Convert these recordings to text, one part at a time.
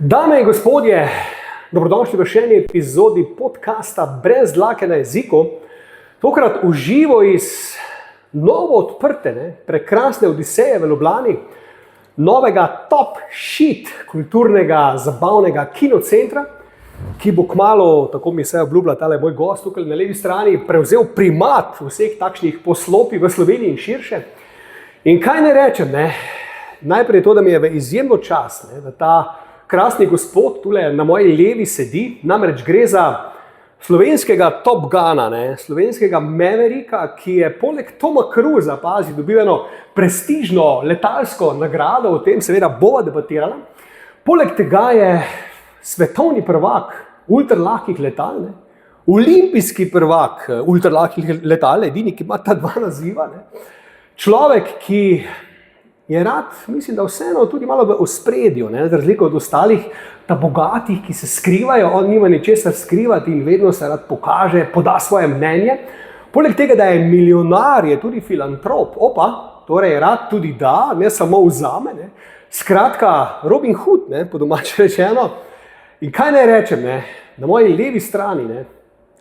Dame in gospodje, dobrodošli v še eni epizodi podcasta Brez dlake na jeziku. Tokrat v živo iz novo odprte, prekrasne Odiseje v Ljubljani, novega top shit kulturnega, zabavnega kinocentra, ki bo kmalu, tako mi se obljublja tale moj gost tukaj na levi strani, prevzel primat vseh takšnih poslopij v Sloveniji in širše. In kaj ne rečem, najprej je to, da mi je v izjemno čas, da ta krasni gospod tule na moji levi sedi, namreč gre za slovenskega Top Guna, slovenskega Mavericka, ki je poleg Toma Cruisa, dobil eno prestižno letalsko nagrado, o tem seveda bova debatirala. Poleg tega je svetovni prvak ultralahkih letal, olimpijski prvak ultralahkih letal, edini, ki ima ta dva naziva, človek, ki je rad, mislim, da vseeno tudi malo v ospredju, za razliko od ostalih, ta bogatih, ki se skrivajo, on nima ničesar skrivati in vedno se rad pokaže, poda svoje mnenje. Poleg tega, da je milijonar, je tudi filantrop, torej rad tudi da, ne samo vzame, skratka Robin Hood, po domače rečeno. In kaj naj rečem, na moji levi strani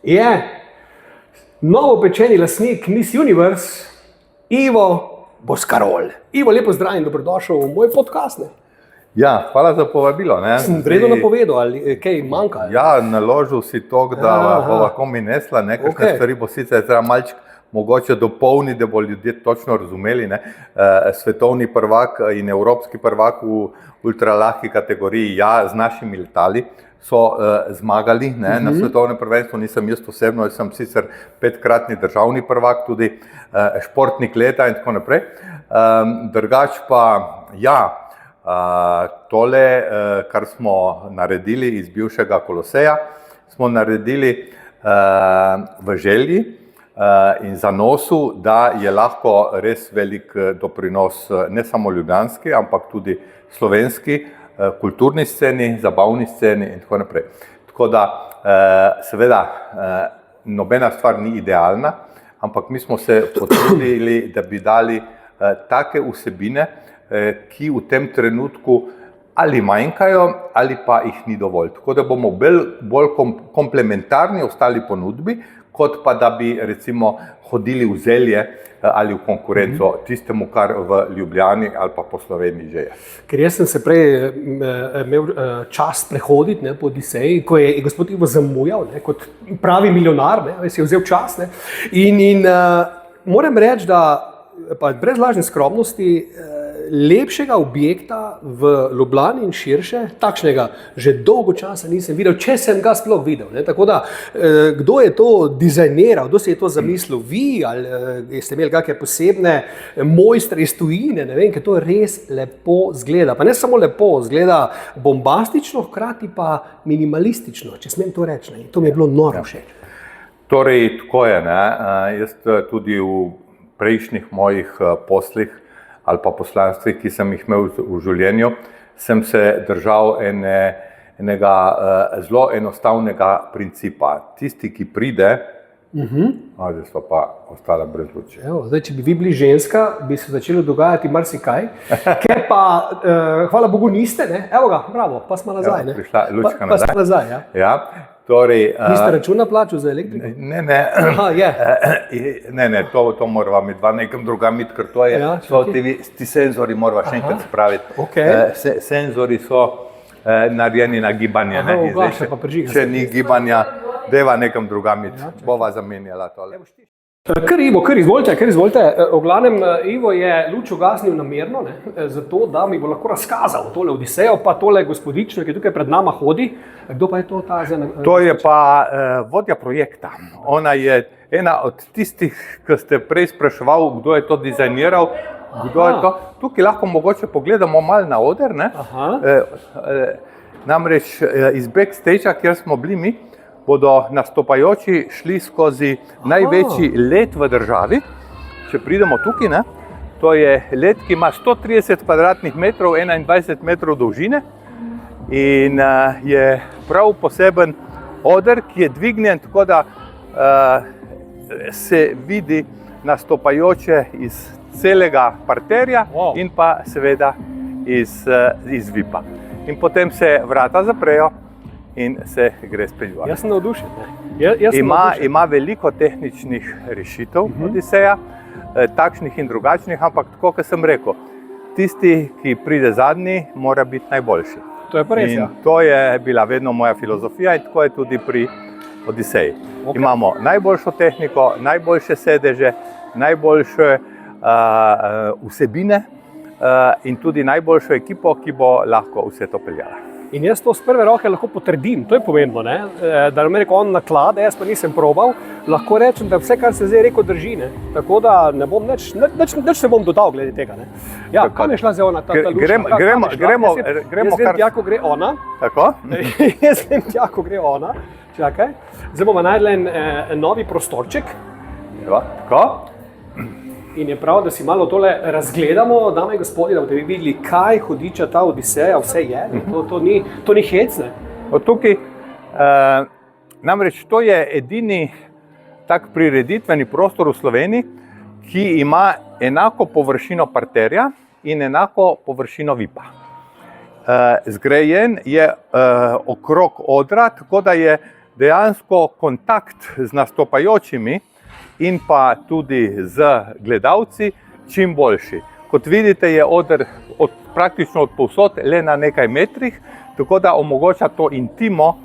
je novopečeni lastnik Miss Universe, Ivo Boscarol. Ivo, lepo zdrav in dobrodošel v moj podcast. Ja, hvala za povabilo. Sem vredno napovedal, ali kaj manjka? Ja, naložil si to, da bo lahko mi nesla, kakšne stvari bo sicer treba malček mogoče dopolniti, da bo ljudje točno razumeli. Svetovni prvak in evropski prvak v ultralahki kategoriji, z našimi letali so zmagali na svetovnem prvenstvu, nisem jaz osebno, jaz sem sicer 5-kratni državni prvak, tudi športnik leta in tako naprej. Drugač pa, tole, kar smo naredili iz bivšega Koloseja, smo naredili v želji in zanosu, da je lahko res velik doprinos ne samo ljubljanski, ampak tudi slovenski kulturni sceni, zabavni sceni in tako naprej. Tako da, seveda, nobena stvar ni idealna, ampak mi smo se potrudili, da bi dali take vsebine, ki v tem trenutku ali manjkajo, ali pa jih ni dovolj. Tako da bomo bolj komplementarni ostali ponudbi, kot pa da bi recimo hodili v zelje ali v konkurenco tistemu, kar v Ljubljani ali pa po Sloveniji že je. Ker jaz sem se prej imel čas prehoditi po Odiseji, ko je gospod Ivo zamujal, kot pravi milijonar, si je vzel čas. In moram reči, da pa brez lažne skromnosti, lepšega objekta v Ljubljani in širše, takšnega že dolgo časa nisem videl, če sem ga sploh videl. Tako da, kdo je to dizajniral, kdo se je to zamislil, vi ali ste imeli kakšne posebne mojstre iz tujine, ne vem, ker to res lepo zgleda. Pa ne samo lepo, zgleda bombastično, hkrati pa minimalistično, če smem to reči. To mi je bilo noro všeč. Torej, tako je. Jaz tudi v prejšnjih mojih poslih ali pa poslanstvih, ki sem jih imel v življenju, sem se držal enega zelo enostavnega principa. Tisti, ki pride, zdaj smo pa ostala brez luči. Zdaj, če bi vi bili ženska, bi se začelo dogajati marsikaj, ker pa, hvala Bogu, niste, Evo ga, bravo, pa smo nazaj. Prišla lučka nazaj. Pa smo nazaj, ja. Torej, niste računa plačal za elektriko? Ne, to morava mi dva nekam drugam iti, ker to je, ti senzori morava še enkrat spraviti. Senzori so narejeni na gibanje. Če ni gibanja, deva nekam drugam iti, bova zamenjala tole. Kar izvolite. V glavnem, Ivo je luč ugasnil namerno, zato da mi bo lahko razkazal tole Odisejo, pa tole gospodično, ki tukaj pred nama hodi. Kdo pa je to ta zdaj? To je pa vodja projekta. Ona je ena od tistih, ki ste prej spraševal, kdo je to dizajniral, kdo je to. Tukaj lahko mogoče pogledamo malo na oder, namreč iz backstage-a, kjer smo bili mi, bodo nastopajoči šli skozi največji led v državi. Če pridemo tukaj, to je led, ki ima 130 kvadratnih metrov, 21 metrov dolžine in je prav poseben oder, ki je dvignjen, tako da se vidi nastopajoče iz celega parterja in pa seveda iz VIP-a. in potem se vrata zaprejo in se gre spet gor. Jaz sem navdušen. Jaz sem navdušen. Ima veliko tehničnih rešitev Odiseja, takšnih in drugačnih, ampak tako, kot sem rekel, tisti, ki pride zadnji, mora biti najboljši. To je pa res, ja. In to je bila vedno moja filozofija in tako je tudi pri Odiseji. Okay. Imamo najboljšo tehniko, najboljše sedeže, najboljše vsebine in tudi najboljšo ekipo, ki bo lahko vse to peljala. In jaz to z prve roke lahko potrdim, to je pomembno, ne? Da nam je rekel on naklade, jaz pa nisem probal, lahko rečem, da vse, kar se zdaj rekel, drži, ne? Tako da ne bom nič ne bom dodal glede tega, ne? Ja, kam je šla zdaj ona, ta luška? Gremo jaz vem tja, ko gre ona. Tako? Jaz vem tja, ko gre ona. Čakaj, zdaj bomo najdli en novi prostorček. Tako? In je prav, da si malo tole razgledamo, dame in gospodje, da boste videli, kaj hudiča ta Odiseja vse je. To ni hec, ne? Od tukaj, namreč to je edini tak prireditveni prostor v Sloveniji, ki ima enako površino parterja in enako površino VIP-a. Zgrajen je okrog odra, tako da je dejansko kontakt z nastopajočimi in pa tudi z gledalci čim boljši. Kot vidite, je oder praktično od povsod le na nekaj metrih, tako da omogoča to intimo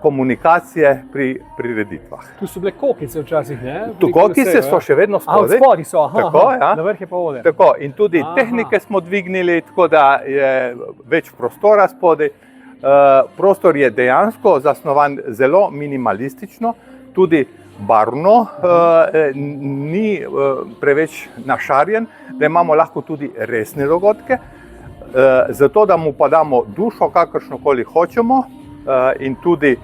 komunikacije pri prireditvah. Tu so bile kokice včasih, ne? Kokice so še vedno spodaj. Spodaj so, tako, ja. Na vrh je pa oder. Tako, in tudi tehnike smo dvignili, tako da je več prostora spodaj. Prostor je dejansko zasnovan zelo minimalistično, tudi barvno, ni preveč našarjen, da imamo lahko tudi resne dogodke, zato da mu pa damo dušo, kakršnokoli hočemo, in tudi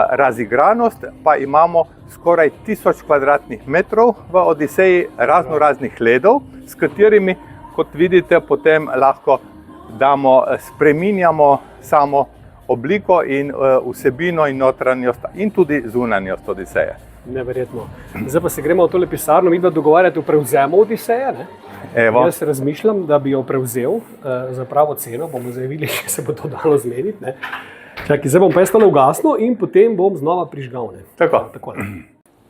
razigranost, pa imamo skoraj 1000 kvadratnih metrov v Odiseji raznih ledov, s katerimi, kot vidite, potem lahko spreminjamo samo obliko in vsebino in notranjost in tudi zunanjost Odiseje. Neverjetno. Zdaj pa se gremo v tole pisarno, mi dogovarjati o prevzemu Odiseje, ne? Evo. Jaz razmišljam, da bi jo prevzel za pravo ceno, bomo zdaj videli, če se bo to dalo zmeniti, ne? Čakaj, zdaj bom pa jaz tole ugasnil in potem bom znova prižgal, ne? Takole.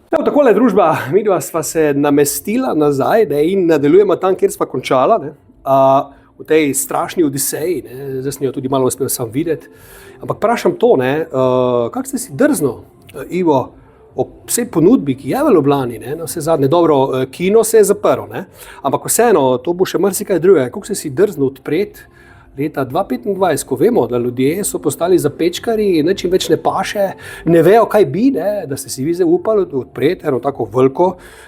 Takole družba, midva sva se namestila nazaj, ne? In nadaljujemo tam, kjer sva končala, ne? V tej strašni Odiseji, ne? Zdaj sem jo tudi malo uspel sam videti, ampak vprašam to, ne? Kako ste si drznil, Ivo, ob vsej ponudbi, ki je v Ljubljani, ne, na vse zadnje, dobro, kino se je zaprl, ne, ampak vseeno, to bo še marsikaj drugega. Kako se si drznil odpreti leta 2025, ko vemo, da ljudje so postali zapečkari, nič jim več ne paše, ne vejo, kaj bi, ne, da ste si vi zdaj upali odpreti eno tako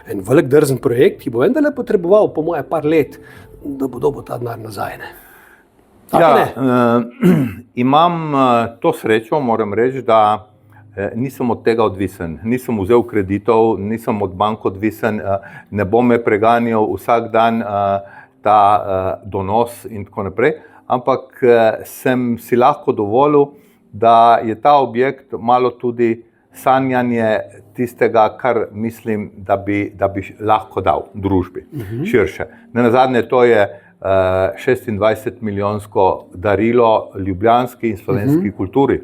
en velik drzen projekt, ki bo vendarle potreboval, po moje, par let, da bo dobil ta denar nazaj, ne. Imam to srečo, moram reči, da nisem od tega odvisen, nisem vzel kreditov, nisem od bank odvisen, ne bom me preganjal vsak dan ta donos in tako naprej, ampak sem si lahko dovolil, da je ta objekt malo tudi sanjanje tistega, kar mislim, da bi lahko dal družbi širše. Nenazadnje to je 26 milijonsko darilo ljubljanski in slovenski kulturi,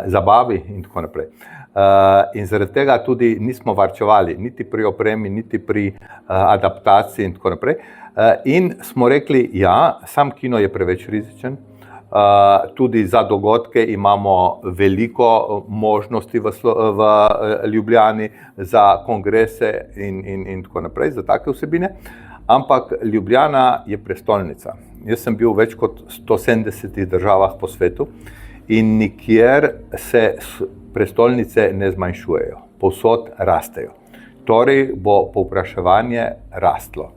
zabavi in tako naprej. In zaradi tega tudi nismo varčevali, niti pri opremi, niti pri adaptaciji in tako naprej. In smo rekli, ja, sam kino je preveč rizičen, tudi za dogodke imamo veliko možnosti v Ljubljani, za kongrese in tako naprej, za take vsebine, ampak Ljubljana je prestolnica. Jaz sem bil v več kot 170 državah po svetu, in nikjer se prestolnice ne zmanjšujejo, povsod rastejo. Torej bo povpraševanje rastlo.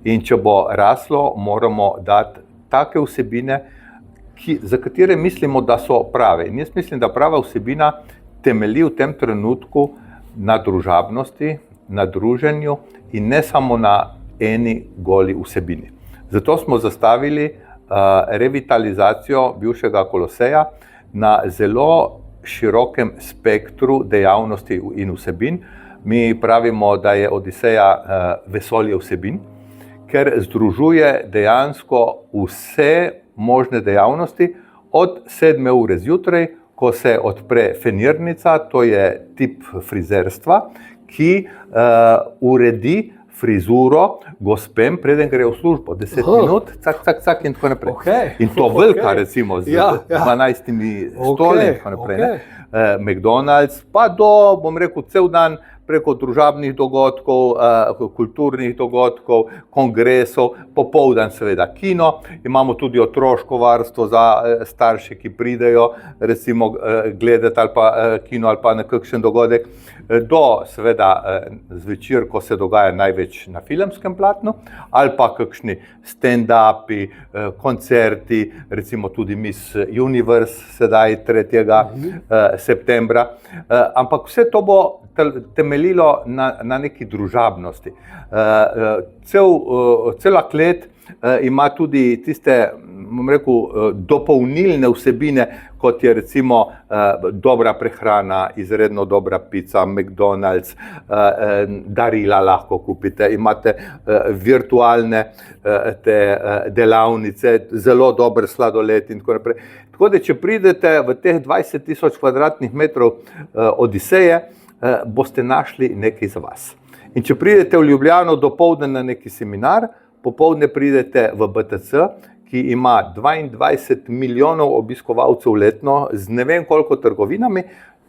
In če bo raslo, moramo dati take vsebine, za katere mislimo, da so prave. In jaz mislim, da prava vsebina temelji v tem trenutku na družabnosti, na druženju in ne samo na eni goli vsebini. Zato smo zastavili revitalizacijo bivšega Koloseja na zelo širokem spektru dejavnosti in vsebin. Mi pravimo, da je Odiseja vesolje vsebin, ker združuje dejansko vse možne dejavnosti, od 7 ure zjutraj, ko se odpre fenirnica, to je tip frizerstva, ki uredi frizuro gospem, preden gre v službo. 10 minut, cak in tako naprej. Okay. In to velika, recimo, z 12 stoli in tako naprej. McDonald's, pa do, bom rekel, cel dan preko družabnih dogodkov, kulturnih dogodkov, kongresov, popoldan seveda kino, imamo tudi otroško varstvo za starše, ki pridejo recimo gledati ali pa kino ali pa na kakšen dogodek, do seveda zvečer, ko se dogaja največ na filmskem platnu, ali pa kakšni stand-upi, koncerti, recimo tudi Miss Universe sedaj 3. septembra, ampak vse to bo temeljilo na neki družabnosti. Cela klet ima tudi tiste, bom rekel, dopolnilne vsebine, kot je recimo dobra prehrana, izredno dobra pica, McDonald's, darila lahko kupite, imate virtualne te delavnice, zelo dober sladoled in tako naprej. Tako da, če pridete v teh 20.000 kvadratnih metrov Odiseje, boste našli nekaj za vas. In če pridete v Ljubljano dopoldne na neki seminar, popoldne pridete v BTC, ki ima 22 milijonov obiskovalcev letno z ne vem koliko trgovinami,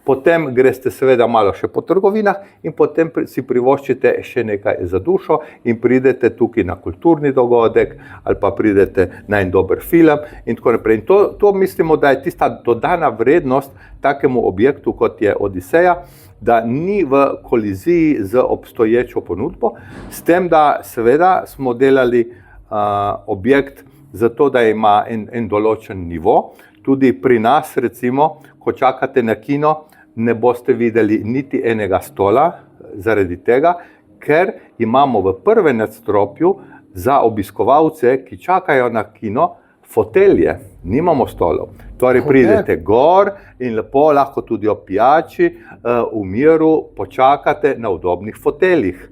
potem greste seveda malo še po trgovinah in potem si privoščite še nekaj za dušo in pridete tukaj na kulturni dogodek ali pa pridete na en dober film in tako naprej. In to mislimo, da je tista dodana vrednost takemu objektu, kot je Odiseja, da ni v koliziji z obstoječo ponudbo, s tem, da seveda smo delali objekt zato, da ima en določen nivo. Tudi pri nas, recimo, ko čakate na kino, ne boste videli niti enega stola, zaradi tega, ker imamo v prvem nadstropju za obiskovalce, ki čakajo na kino, fotelje, nimamo stolov. Torej pridete gor in lepo lahko tudi ob pijači v miru počakate na udobnih foteljih.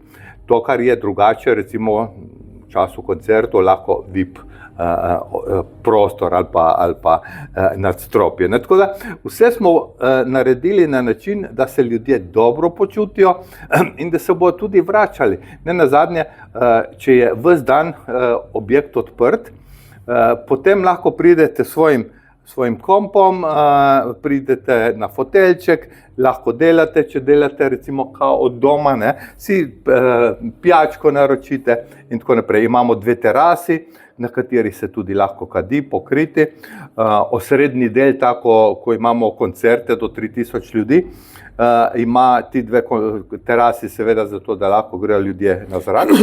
To, kar je drugače, recimo v času koncertov, lahko VIP prostor ali pa nadstropje. Tako da vse smo naredili na način, da se ljudje dobro počutijo in da se bodo tudi vračali. Ne nazadnje, če je ves dan objekt odprt, potem lahko pridete svojim kompom, pridete na foteljček, lahko delate, če delate recimo kao od doma, si pijačko naročite in tako naprej. Imamo 2 terasi, na kateri se tudi lahko kadi, pokriti. Osrednji del, tako, ko imamo koncerte do 3000 ljudi, ima ti 2 terasi seveda zato, da lahko grejo ljudje na zrak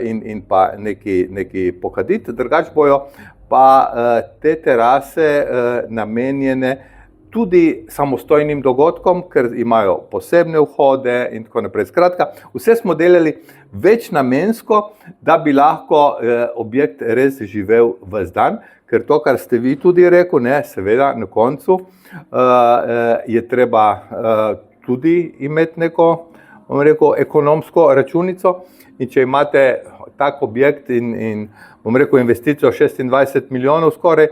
in pa neki pokaditi. Drugače bojo pa te terase namenjene tudi samostojnim dogodkom, ker imajo posebne vhode in tako naprej. Skratka, vse smo delali večnamensko, da bi lahko objekt res živel ves dan, ker to, kar ste vi tudi rekel, seveda na koncu je treba tudi imeti neko, bom rekel, ekonomsko računico in če imate tak objekt in bom rekel, investicijo 26 milijonov skoraj,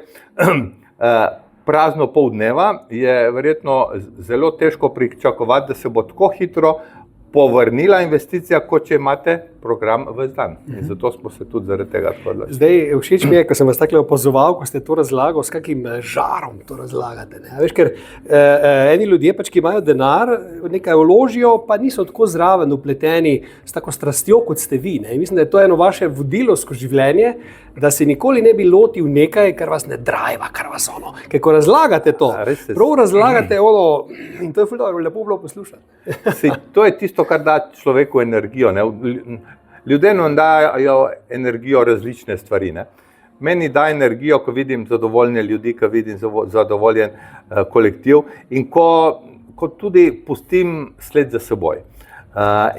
prazno pol dneva, je verjetno zelo težko pričakovati, da se bo tako hitro povrnila investicija, kot če imate program ves dan. In zato smo se tudi zaradi tega odločili. Zdaj, všeč mi je, ko sem vas takole opazoval, ko ste to razlagal, s kakim žarom to razlagate. Veš, ker eni ljudje, ki imajo denar, nekaj vložijo, pa niso tako zraven vpleteni s tako strastjo, kot ste vi. In mislim, da je to eno vaše vodilo skozi življenje, da se nikoli ne bi lotil nekaj, kar vas ne drajva, kar vas ono. Ker ko razlagate to, prav razlagate ono, in to je lepo bilo poslušati. To je tisto, kar da človeku energijo. Ljudje nam dajo energijo različne stvari. Meni da energijo, ko vidim zadovoljne ljudi, ko vidim zadovoljen kolektiv in ko tudi pustim sled za seboj.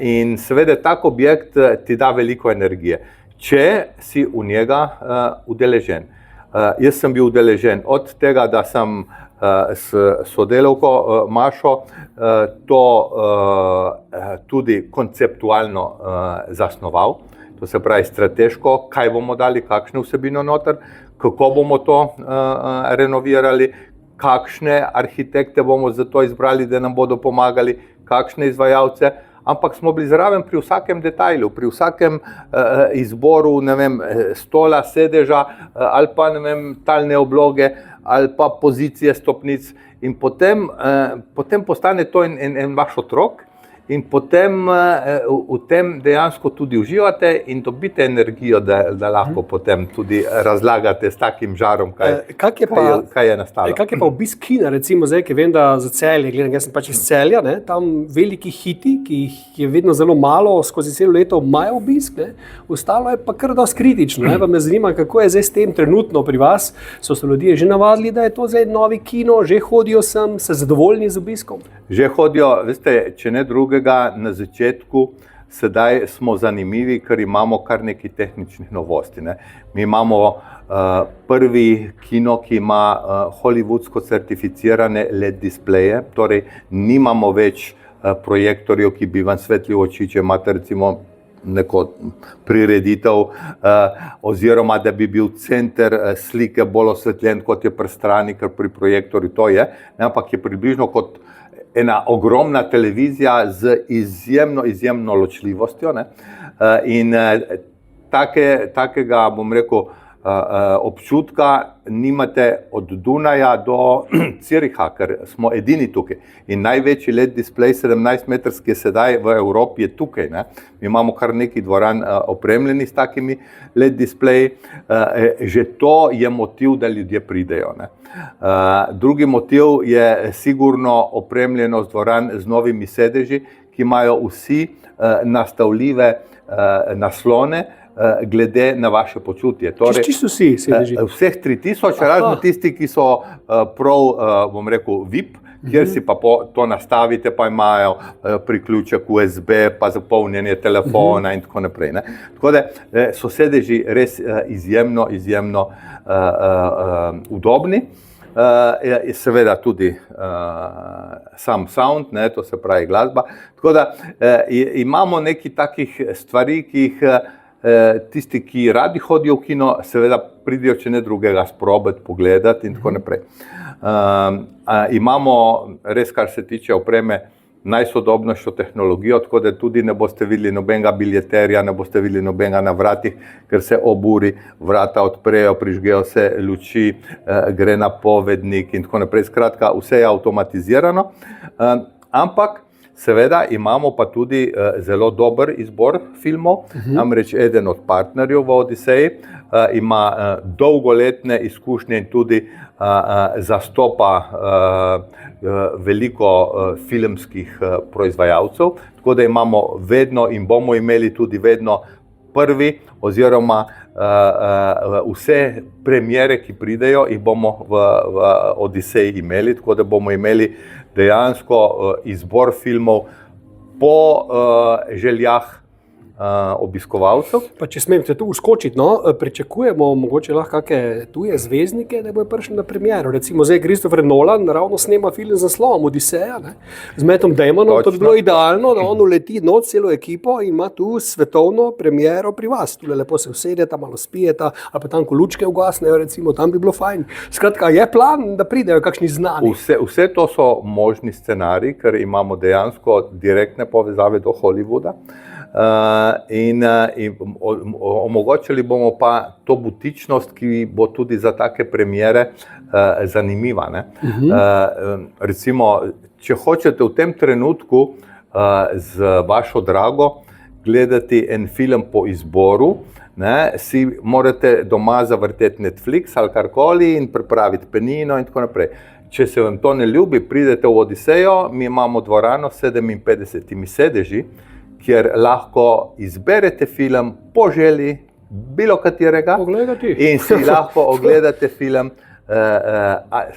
In seveda tak objekt ti da veliko energije, če si v njega udeležen. Jaz sem bil udeležen od tega, da sem s sodelavko Mašo to tudi konceptualno zasnoval. to se pravi strateško, kaj bomo dali, kakšno vsebino noter, kako bomo to renovirali, kakšne arhitekte bomo za to izbrali, da nam bodo pomagali, kakšne izvajalce, ampak smo bili zraven pri vsakem detajlu, pri vsakem izboru, ne vem, stola, sedeža ali pa, ne vem, talne obloge ali pa pozicije stopnic in potem postane to en vaš otrok in potem v tem dejansko tudi uživate in dobite energijo, da lahko potem tudi razlagate s takim žarom, kaj je nastalo. Kak je pa obisk kina, recimo zdaj, ki vem, da za Celje, gledam, jaz sem pač iz Celja, ne, tam veliki hiti, ki jih je vedno zelo malo, skozi celo leto imajo obisk, ne, ostalo je pa kar dosti kritično, ne, pa me zanima, kako je zdaj s tem trenutno pri vas, so se ljudje že navadili, da je to zdaj novi kino, že hodijo sem, se zadovoljni z obiskom? Že hodijo, veste, če ne drugega, na začetku, sedaj smo zanimivi, ker imamo kar nekaj tehničnih novosti. Ne. Mi imamo prvi kino, ki ima hollywoodsko certificirane LED displeje, torej nimamo več projektorjev, ki bi vam svetli oči, če imate recimo neko prireditev oziroma da bi bil center slike bolj osvetljen, kot je pri strani, ker pri projektorju to je, ne, ampak je približno kot ena ogromna televizija z izjemno ločljivostjo, ne? In takega, bom rekel, občutka nimate od Dunaja do Züricha, ker smo edini tukaj. In največji LED displej 17-metrski je sedaj v Evropi je tukaj. Ne? Mi imamo kar nekaj dvoran opremljenih s takimi LED displeji. Že to je motiv, da ljudje pridejo. Ne? Drugi motiv je sigurno opremljenost dvoran z novimi sedeži, ki imajo vsi nastavljive naslone, glede na vaše počutje. Torej, čisto vsi sedeži? Vseh 3000, razen tisti, ki so prav, bom rekel, VIP, kjer si pa to nastavite, pa imajo priključek USB, pa zapolnjenje telefona in tako naprej. Ne. Tako da so sedeži res izjemno udobni. Seveda tudi sam sound, ne, to se pravi glasba. Tako da imamo nekaj takih stvari, ki jih tisti, ki radi hodijo v kino, seveda pridijo, če ne drugega, sprobati, pogledati in tako naprej. Imamo res, kar se tiče opreme, najsodobnejšo tehnologijo, tako da tudi ne boste videli nobenega biljeterja, ne boste videli nobenega na vratih, ker se oburi, vrata odprejo, prižgejo se luči, gre napovednik in tako naprej. Skratka, vse je avtomatizirano, ampak seveda imamo pa tudi zelo dober izbor filmov, namreč eden od partnerjev v Odiseji ima dolgoletne izkušnje in tudi zastopa veliko filmskih proizvajalcev, tako da imamo vedno in bomo imeli tudi vedno prvi oziroma vse premiere, ki pridejo, jih bomo v Odiseji imeli, tako da bomo imeli dejansko izbor filmov po željah obiskovalcev. Pa če smem se tu uskočiti, no, pričakujemo mogoče lahko kakšne tuje zvezdnike, da bojo prišli na premiero. Recimo zdaj Christopher Nolan ravno snema film z naslovom Odiseja, ne, z Mattom Damonom. To bi bilo idealno, da on uleti noč celo ekipo in ima tu svetovno premiero pri vas. Tule lepo se usedeta, malo spijeta, ali pa tam, ko lučke ugasnejo, recimo, tam bi bilo fajn. Skratka, je plan, da pridejo kakšni znani? Vse to so možni scenariji, ker imamo dejansko direktne povezave do Hollywooda. In omogočili bomo pa to butičnost, ki bo tudi za take premiere zanimiva. Ne? Recimo, če hočete v tem trenutku z vašo drago gledati en film po izboru, ne, si morate doma zavrteti Netflix ali karkoli in pripraviti penino in tako naprej. Če se vam to ne ljubi, pridete v Odisejo, mi imamo dvorano s 57 sedeži, kjer lahko izberete film po želji bilo katerega in si lahko ogledate film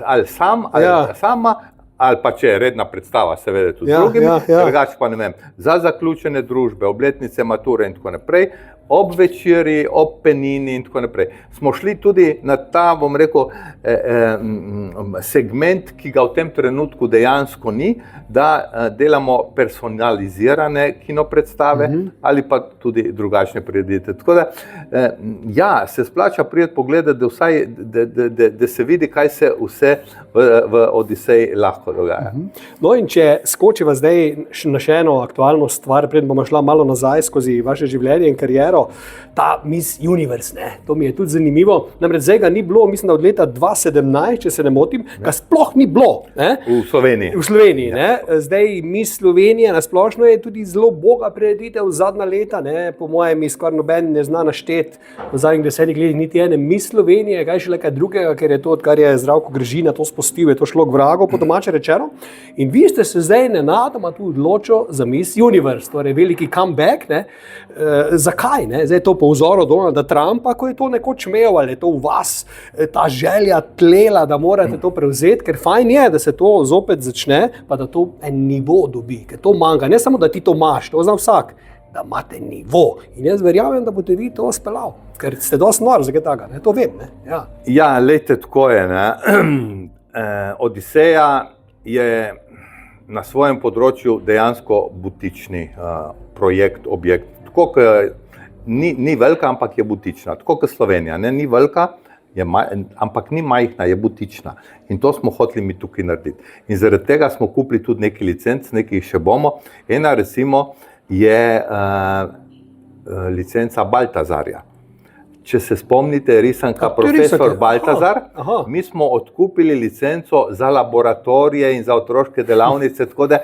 ali sam, ali sama, ali pa če je redna predstava, seveda tudi drugimi, drugače pa ne vem, za zaključene družbe, obletnice, mature in tako naprej, ob večeri, ob penini in tako naprej. Smo šli tudi na ta, bom rekel, segment, ki ga v tem trenutku dejansko ni, da delamo personalizirane kinopredstave ali pa tudi drugačne prireditve. Tako da, ja, se splača priti pogledati, da se vidi, kaj se vse v Odiseji lahko dogaja. No, in če skočiva zdaj na še eno aktualno stvar, preden bomo šla malo nazaj skozi vaše življenje in kariero, ta Miss Universe, ne? To mi je tudi zanimivo. Namreč zdaj ga ni bilo, mislim, da od leta 2017, če se ne motim, ga sploh ni bilo. Ne? V Sloveniji. V Sloveniji, ne? Zdaj Miss Slovenija nasplošno je tudi zelo boga prireditev zadnja leta, ne? Po mojem skoraj noben ne zna našteti v zadnjih 10 letih niti ene Miss Slovenije, kaj še nekaj drugega, ker je to, odkar je Zdravko Gržina to spustil, je to šlo k vragu, po domače rečeno. In vi ste se zdaj nenadoma tu odločili za Miss Universe, torej veliki comeback, ne? Zakaj? Ne? Zdaj je to po vzoru Donalda Trumpa, ko je to nekoč imel, ali je to v vas ta želja tlela, da morate to prevzeti, ker fajn je, da se to zopet začne, pa da to en nivo dobi, ker to manjka. Ne samo, da ti to imaš, to zna vsak, da imate nivo. In jaz verjamem, da boste vi to speljali, ker ste dosti nor za tega, ne? To vem. Ne? Ja, lejte, tako je. Ne? Odiseja je na svojem področju dejansko butični projekt, objekt. Tako, ni velika, ampak je butična. Tako kot Slovenija, ne? Ni velika, ampak ni majhna, je butična. In to smo hoteli mi tukaj narediti. In zaradi tega smo kupili tudi nekaj licenc, nekaj še bomo. Ena recimo je licenca Baltazarja. Če se spomnite, risanka Profesor Baltazar, mi smo odkupili licenco za laboratorije in za otroške delavnice, tako da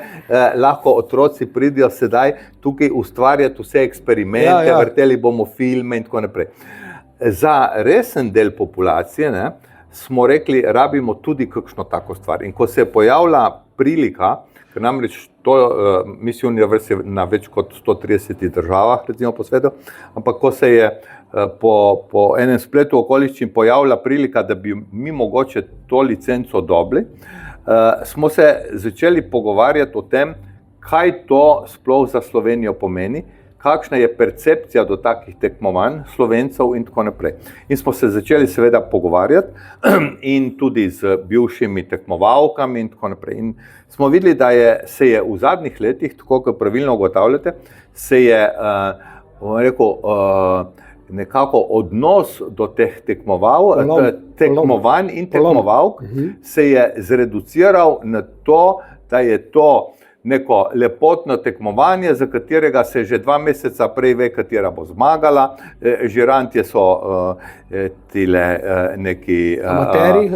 lahko otroci pridijo sedaj tukaj ustvarjati vse eksperimente, vrteli bomo filme in tako naprej. Za resen del populacije, ne, smo rekli, rabimo tudi kakšno tako stvar. In ko se je pojavila prilika, ker namreč to Miss Universe je na več kot 130 državah, recimo po svetu, ampak ko se je po enem spletu okoliščin pojavila prilika, da bi mi mogoče to licenco dobili, smo se začeli pogovarjati o tem, kaj to sploh za Slovenijo pomeni, kakšna je percepcija do takih tekmovanj Slovencev in tako naprej. In smo se začeli seveda pogovarjati in tudi z bivšimi tekmovalkami in tako naprej. In smo videli, da se je v zadnjih letih, tako kot pravilno ugotavljate, se je nekako odnos do teh tekmovanj in tekmovalk se je zreduciral na to, da je to neko lepotno tekmovanje, za katerega se že 2 meseca prej ve, katera bo zmagala. Žirantje so tile neki amateri.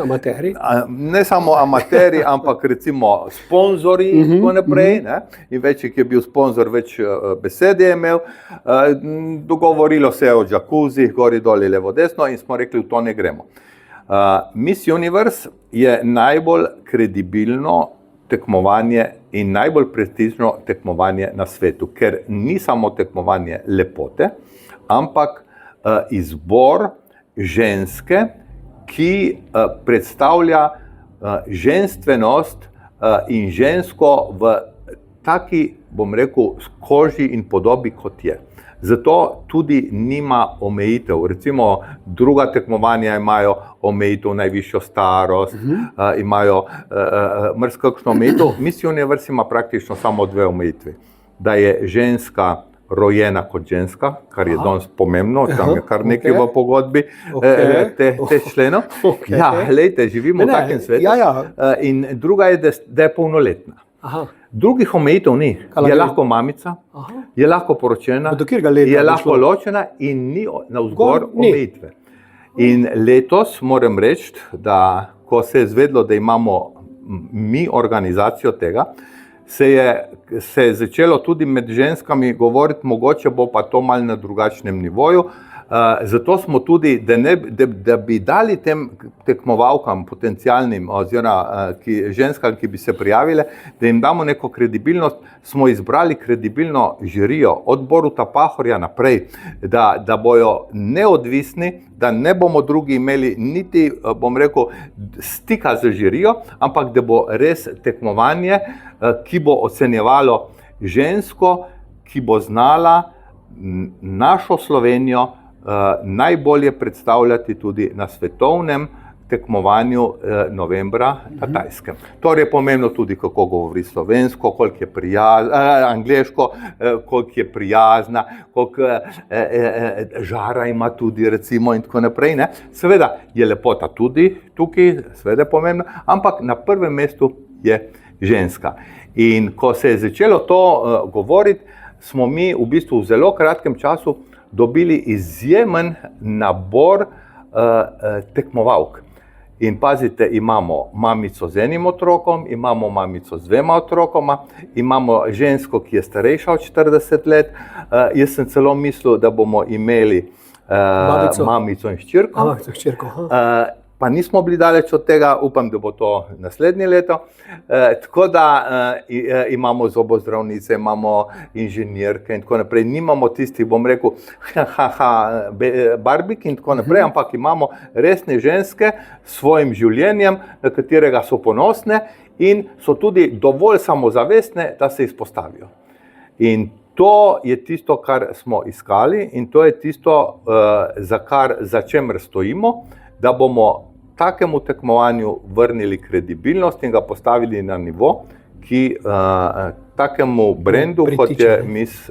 Ne samo amateri, ampak recimo sponzori in tako naprej. Ne? In več, ki je bil sponzor, več besede je imel. Dogovorilo se je o džakuzih, gori, doli, levo, desno in smo rekli, v to ne gremo. Miss Universe je najbolj kredibilno tekmovanje in najbolj prestižno tekmovanje na svetu, ker ni samo tekmovanje lepote, ampak izbor ženske, ki predstavlja ženstvenost in žensko v taki, bom rekel, koži in podobi, kot je. Zato tudi nima omejitev. Recimo druga tekmovanja imajo omejitev najvišjo starost, imajo marsikakšno omejitev. Miss Universe ima praktično samo 2 omejitvi. Da je ženska rojena kot ženska, kar je danes pomembno, tam je kar nekaj v pogodbi teh členov. Ja, glejte, živimo v takem svetu. In druga je, da je polnoletna. Drugih omejitev ni. Je lahko mamica, je lahko poročena, je lahko ločena in ni navzgor omejitve. In letos moram reči, da ko se je izvedlo, da imamo mi organizacijo tega, se je začelo tudi med ženskami govoriti, mogoče bo pa to malo na drugačnem nivoju. Zato smo tudi, da bi dali tem tekmovalkam potencialnim oziroma ženskam, ki bi se prijavile, da jim damo neko kredibilnost, smo izbrali kredibilno žirijo od Boruta Pahorja naprej, da bojo neodvisni, da ne bomo drugi imeli niti, bom rekel, stika z žirijo, ampak da bo res tekmovanje, ki bo ocenjevalo žensko, ki bo znala našo Slovenijo najbolje predstavljati tudi na svetovnem tekmovanju novembra na Tajskem. Torej je pomembno tudi, kako govori slovensko, koliko je angleško, koliko je prijazna, koliko žara ima tudi, recimo, in tako naprej. Ne? Seveda je lepota tudi tukaj, seveda je pomembno, ampak na prvem mestu je ženska. In ko se je začelo to govoriti, smo mi v bistvu v zelo kratkem času dobili izjemen nabor tekmovalk. In pazite, imamo mamico z enim otrokom, imamo mamico z 2 otrokoma, imamo žensko, ki je starejša od 40 let. Jaz sem celo mislil, da bomo imeli mamico in hčerko. Pa nismo bili daleč od tega, upam, da bo to naslednje leto. Tako da imamo zobozdravnice, imamo inženirke in tako naprej. Nimamo tistih, bom rekel, barbik in tako naprej, ampak imamo resne ženske s svojim življenjem, na katerega so ponosne in so tudi dovolj samozavestne, da se izpostavijo. In to je tisto, kar smo iskali, in to je tisto, za čemer stojimo, da bomo takemu tekmovanju vrnili kredibilnost in ga postavili na nivo, ki takemu brendu, kot je Miss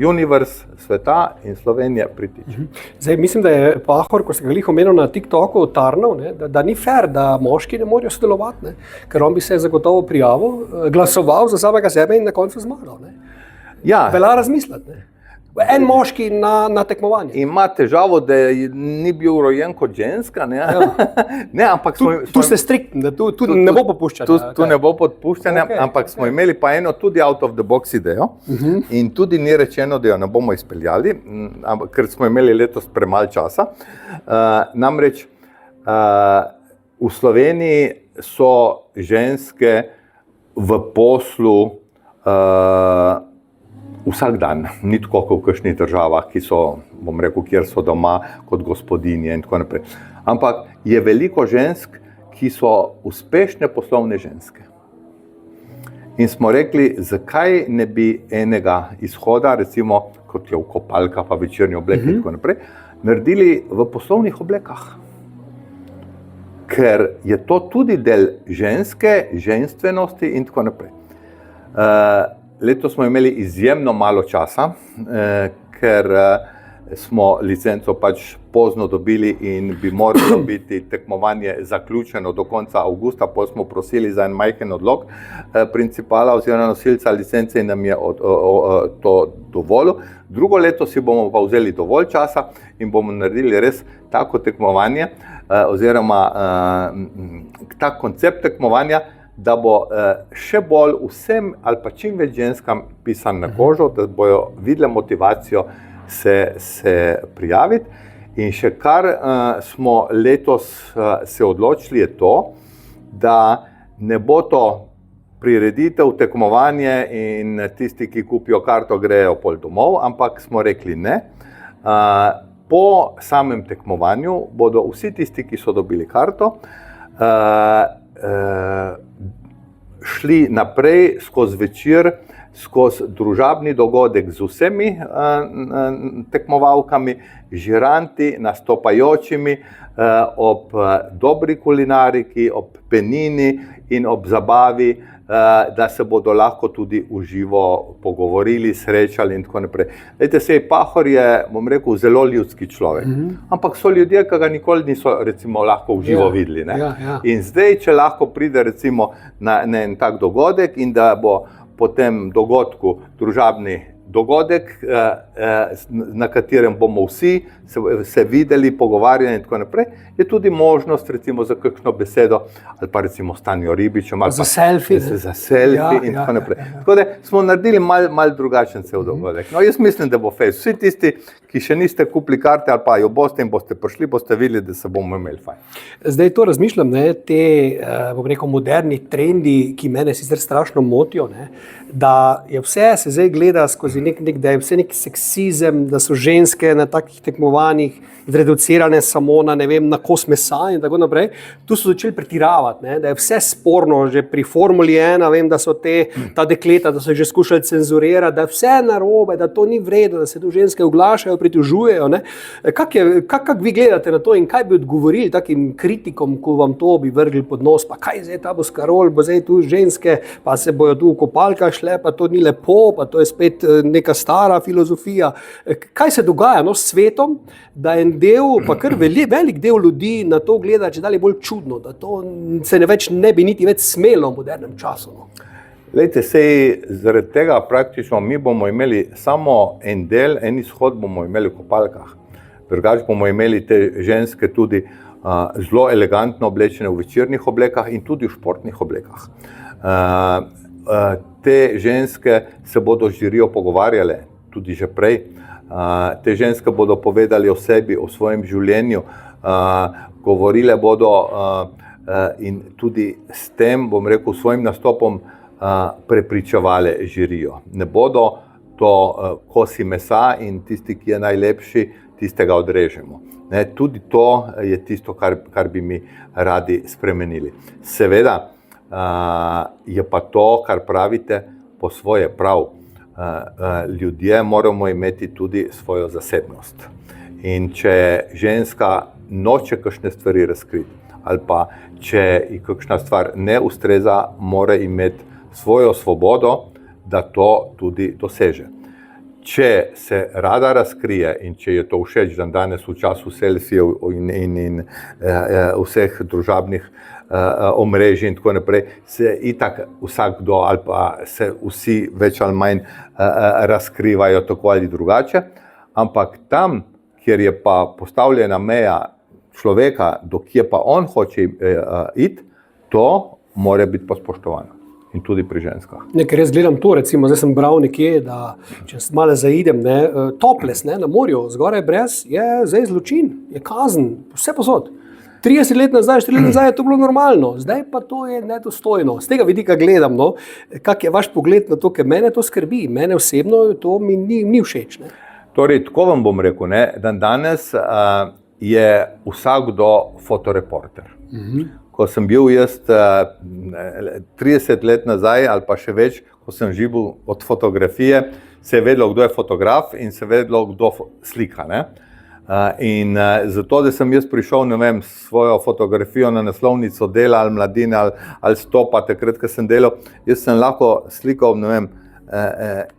Universe sveta in Slovenije, pritiče. Zdaj, mislim, da je Pahor, ko se ga glih omenil na TikToku, tarnal, da ni fair, da moški ne morajo sodelovati, ker on bi se zagotovo prijavil, glasoval za samega sebe in na koncu zmagal. Ja. Velja razmisliti. En moški na tekmovanje. Ima težavo, da ni bil rojen kot ženska. Ne? Ja. Ne, ampak tu ste striktni, da tu ne bo popuščanja. Tu ne bo popuščanja, ampak smo imeli pa eno tudi out of the box idejo in tudi ni rečeno, da jo ne bomo izpeljali, ker smo imeli letos premalo časa. Namreč v Sloveniji so ženske v poslu vsak dan, ni tako kot v kakšnih državah, ki so, bom rekel, kjer so doma kot gospodinje in tako naprej. Ampak je veliko žensk, ki so uspešne poslovne ženske. In smo rekli, zakaj ne bi enega izhoda, recimo, kot je kopalka pa večerni oblek in tako naprej, naredili v poslovnih oblekah. Ker je to tudi del ženske, ženstvenosti in tako naprej. Letos smo imeli izjemno malo časa, ker smo licenco pač pozno dobili in bi moralo biti tekmovanje zaključeno do konca avgusta, potem smo prosili za en majhen odlog principala oziroma nosilca licence in nam je to dovolil. Drugo leto si bomo pa vzeli dovolj časa in bomo naredili res tako tekmovanje oziroma tak koncept tekmovanja, da bo še bolj vsem ali pa čim več ženskam pisan na kožo, da bojo videle motivacijo se prijaviti. In še kar smo letos se odločili je to, da ne bo to prireditev, tekmovanje in tisti, ki kupijo karto, grejo pol domov, ampak smo rekli ne. Po samem tekmovanju bodo vsi tisti, ki so dobili karto, šli naprej skozi večer, skozi družabni dogodek z vsemi tekmovalkami, žiranti, nastopajočimi, ob dobri kulinariki, ob penini in ob zabavi, da se bodo lahko tudi v živo pogovorili, srečali in tako naprej. Lejte, sej Pahor je, bom rekel, zelo ljudski človek, ampak so ljudje, ki ga nikoli niso recimo lahko v živo videli. Ne? In zdaj, če lahko pride recimo na en tak dogodek in da bo po tem dogodku družabni dogodek, na katerem bomo vsi se videli, pogovarjali in tako naprej, je tudi možnost recimo za kakšno besedo ali pa recimo Stanjo Ribičem ali za selfie, in tako naprej. Tako da smo naredili malo drugačen cel dogodek. No, jaz mislim, da bo fejs. Vsi tisti, ki še niste kupili karte ali pa jo boste in boste prišli, boste videli, da se bomo imeli fajn. Zdaj to razmišljam, te, bom rekel, moderni trendi, ki mene sicer strašno motijo, da je vse se zdaj gleda skozi skozi da je vse nek seksizem, da so ženske na takih tekmovanjih zreducirane samo na, ne vem, na kos mesa in tako naprej. Tu so začeli pretiravati, ne, da je vse sporno, že pri Formuli 1, vem, da so ta dekleta, da so že skušali cenzurirati, da je vse narobe, da to ni vredno, da se tu ženske oglašajo, pritožujejo. Kako vi gledate na to in kaj bi odgovorili takim kritikom, ko vam to bi vrgli pod nos, pa kaj zdaj ta bo skarol, bo zdaj tu ženske, pa se bojo tu v kopalkah šle, pa to ni lepo, pa to je spet neka stara filozofija. Kaj se dogaja s svetom, da en del, pa kar velik del ljudi na to gleda, če dalje bolj čudno, da to se ne bi niti več smelo v modernem času? Lejte, zaradi tega praktično mi bomo imeli samo en izhod bomo imeli v kopalkah. Drugače bomo imeli te ženske tudi zelo elegantno oblečene v večernih oblekah in tudi v športnih oblekah. Te ženske se bodo z žirijo pogovarjale tudi že prej. Te ženske bodo povedali o sebi, o svojem življenju, govorile bodo in tudi s tem, bom rekel, svojim nastopom prepričevale žirijo. Ne bodo to kosi mesa in tisti, ki je najlepši, tistega odrežemo. Tudi to je tisto, kar bi mi radi spremenili. Seveda je pa to, kar pravite, po svoje prav. Ljudje moramo imeti tudi svojo zasebnost. In če ženska noče kakšne stvari razkriti, ali pa če ji kakšna stvar ne ustreza, mora imeti svojo svobodo, da to tudi doseže. Če se rada razkrije in če je to všeč, dan danes v času selfijev in vseh družabnih omrežij in tako naprej, se itak vsakdo ali pa se vsi več ali manj razkrivajo tako ali drugače, ampak tam, kjer je pa postavljena meja človeka, do kje pa on hoče iti, to mora biti pa spoštovano. In tudi pri ženskah. Ker jaz gledam to, recimo, zdaj sem bral nekje, da če malo zaidem, topless na morju, zgoraj brez, je zdaj zločin, je kazen, vse posod. 30 let nazaj, 40 let nazaj je to bilo normalno, zdaj pa to je nedostojno. Z tega vidika gledam, kak je vaš pogled na to, ker mene to skrbi, mene osebno to mi ni všeč. Torej, tako vam bom rekel, dan danes je vsakdo fotoreporter. Ko sem bil jaz 30 let nazaj ali pa še več, ko sem živel od fotografije, se je vedelo, kdo je fotograf in se je vedelo, kdo slika. In zato, da sem jaz prišel, ne vem, svojo fotografijo na naslovnico Dela ali Mladine ali Stopa, takrat, ko sem delal, jaz sem lahko slikal, ne vem,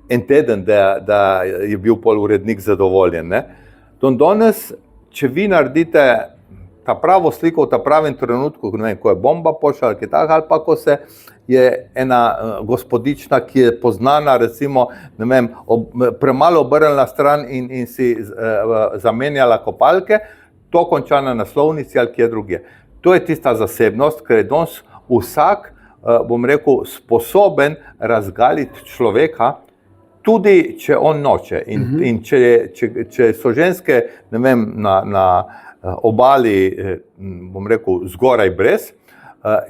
en teden, da je bil pol urednik zadovoljen. Danes, če vi naredite ta pravo sliko v ta pravem trenutku, ne vem, ko je bomba pošla ali pa ko se je ena gospodična, ki je poznana, recimo, ne vem, premalo obrnila stran in si zamenjala kopalke, to konča na naslovnici ali kje drugje. To je tista zasebnost, ker je danes vsak, bom rekel, sposoben razgaliti človeka, tudi če on noče. In če so ženske, ne vem, na obali, bom rekel, zgoraj brez,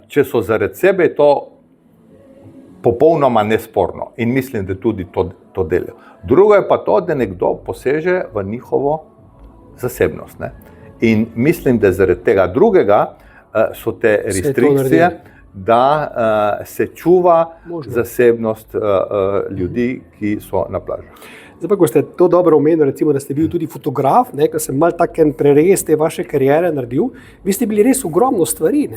če so zaradi sebe, to popolnoma nesporno in mislim, da tudi to delajo. Drugo je pa to, da nekdo poseže v njihovo zasebnost. In mislim, da zaradi tega drugega so te restrikcije, da se čuva zasebnost ljudi, ki so na plažah. Zdaj pa, ko ste to dobro omenili, recimo, da ste bil tudi fotograf, ko sem mal taken prerez te vaše kariere naredil, vi ste bili res ogromno stvari,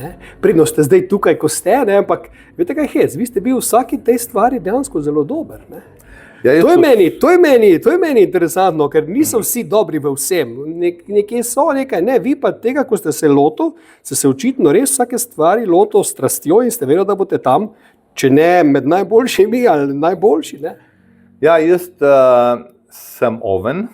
predno ste zdaj tukaj, ko ste, ampak veste kaj hec, vi ste bil vsaki tej stvari dejansko zelo dober. Ja, to je meni interesantno, ker niso vsi dobri v vsem, nekje so nekaj, vi pa tega, ko ste se lotil, ste se očitno res vsake stvari lotil s strastjo in ste vedeli, da boste tam, če ne med najboljšimi ali najboljši. Ja, jaz sem oven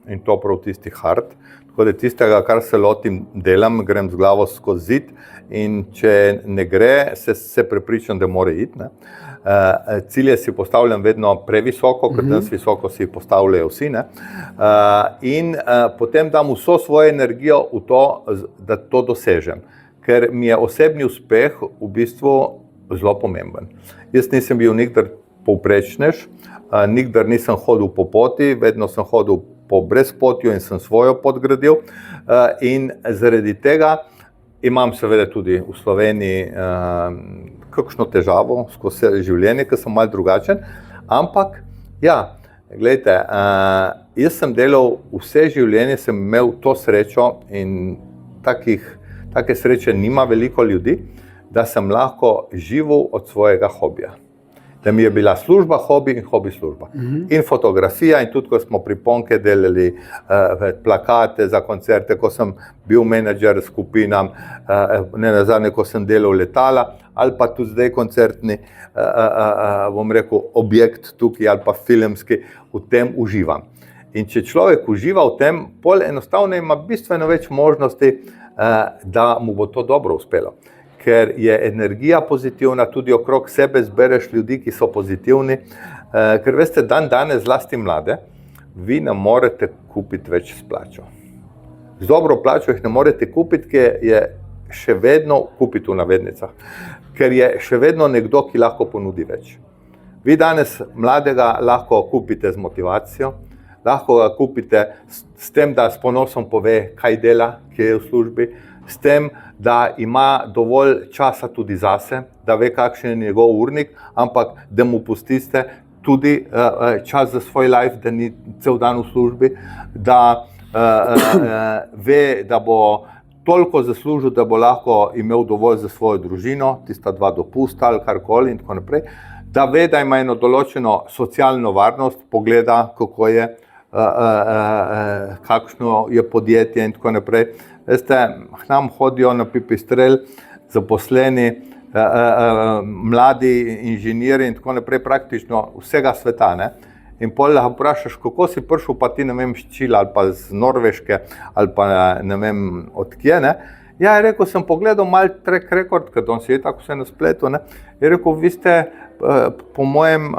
in to prav tisti hard, tako da tistega, kar se lotim, delam, grem z glavo skozi zid in če ne gre, se prepričam, da mora iti. Cilje si postavljam vedno previsoko, ker danes visoko si postavljajo vsi. In potem dam vso svojo energijo v to, da to dosežem, ker mi je osebni uspeh v bistvu zelo pomemben. Jaz nisem bil nikdar povprečnež, nikdar nisem hodil po poti, vedno sem hodil po brezpotju in sem svojo pot gradil, in zaradi tega imam seveda tudi v Sloveniji kakšno težavo skozi življenje, ker sem malo drugačen, ampak ja, glejte, jaz sem delal vse življenje, sem imel to srečo in take sreče nima veliko ljudi, da sem lahko živel od svojega hobija. Da mi je bila služba hobi in hobi služba. In fotografija, in tudi, ko smo pri Ponke delali plakate za koncerte, ko sem bil menedžer skupinam, ne nazadnje, ko sem delal letala, ali pa tudi zdaj koncertni, bom rekel, objekt tukaj ali pa filmski, v tem uživam. In če človek uživa v tem, pol enostavno ima bistveno več možnosti, da mu bo to dobro uspelo. Ker je energija pozitivna, tudi okrog sebe zbereš ljudi, ki so pozitivni. Ker veste, dan danes, zlasti mlade, vi ne morete kupiti več s plačo. Z dobro plačo jih ne morete kupiti, ker je še vedno kupiti v navednicah. Ker je še vedno nekdo, ki lahko ponudi več. Vi danes mladega lahko kupite z motivacijo, lahko ga kupite s tem, da s ponosom pove, kaj dela, kje je v službi, s tem, da ima dovolj časa tudi zase, da ve, kakšen je njegov urnik, ampak da mu pustite tudi čas za svoj life, da ni cel dan v službi, da ve, da bo toliko zaslužil, da bo lahko imel dovolj za svojo družino, tista 2 dopusta ali karkoli in tako naprej, da ve, da ima eno določeno socialno varnost, pogleda, kako je, kakšno je podjetje in tako naprej. Veste, k nam hodijo na Pipistrel zaposleni, mladi inženirji in tako naprej, praktično vsega sveta, ne? In pol lahko vprašaš, kako si prišel, pa ti ne vem, s Čila ali pa z Norveške ali pa ne vem od kje, ne? Ja, je rekel, sem pogledal malo track record, ker on si je tako vse na spletu, ne? Je rekel, vi ste po mojem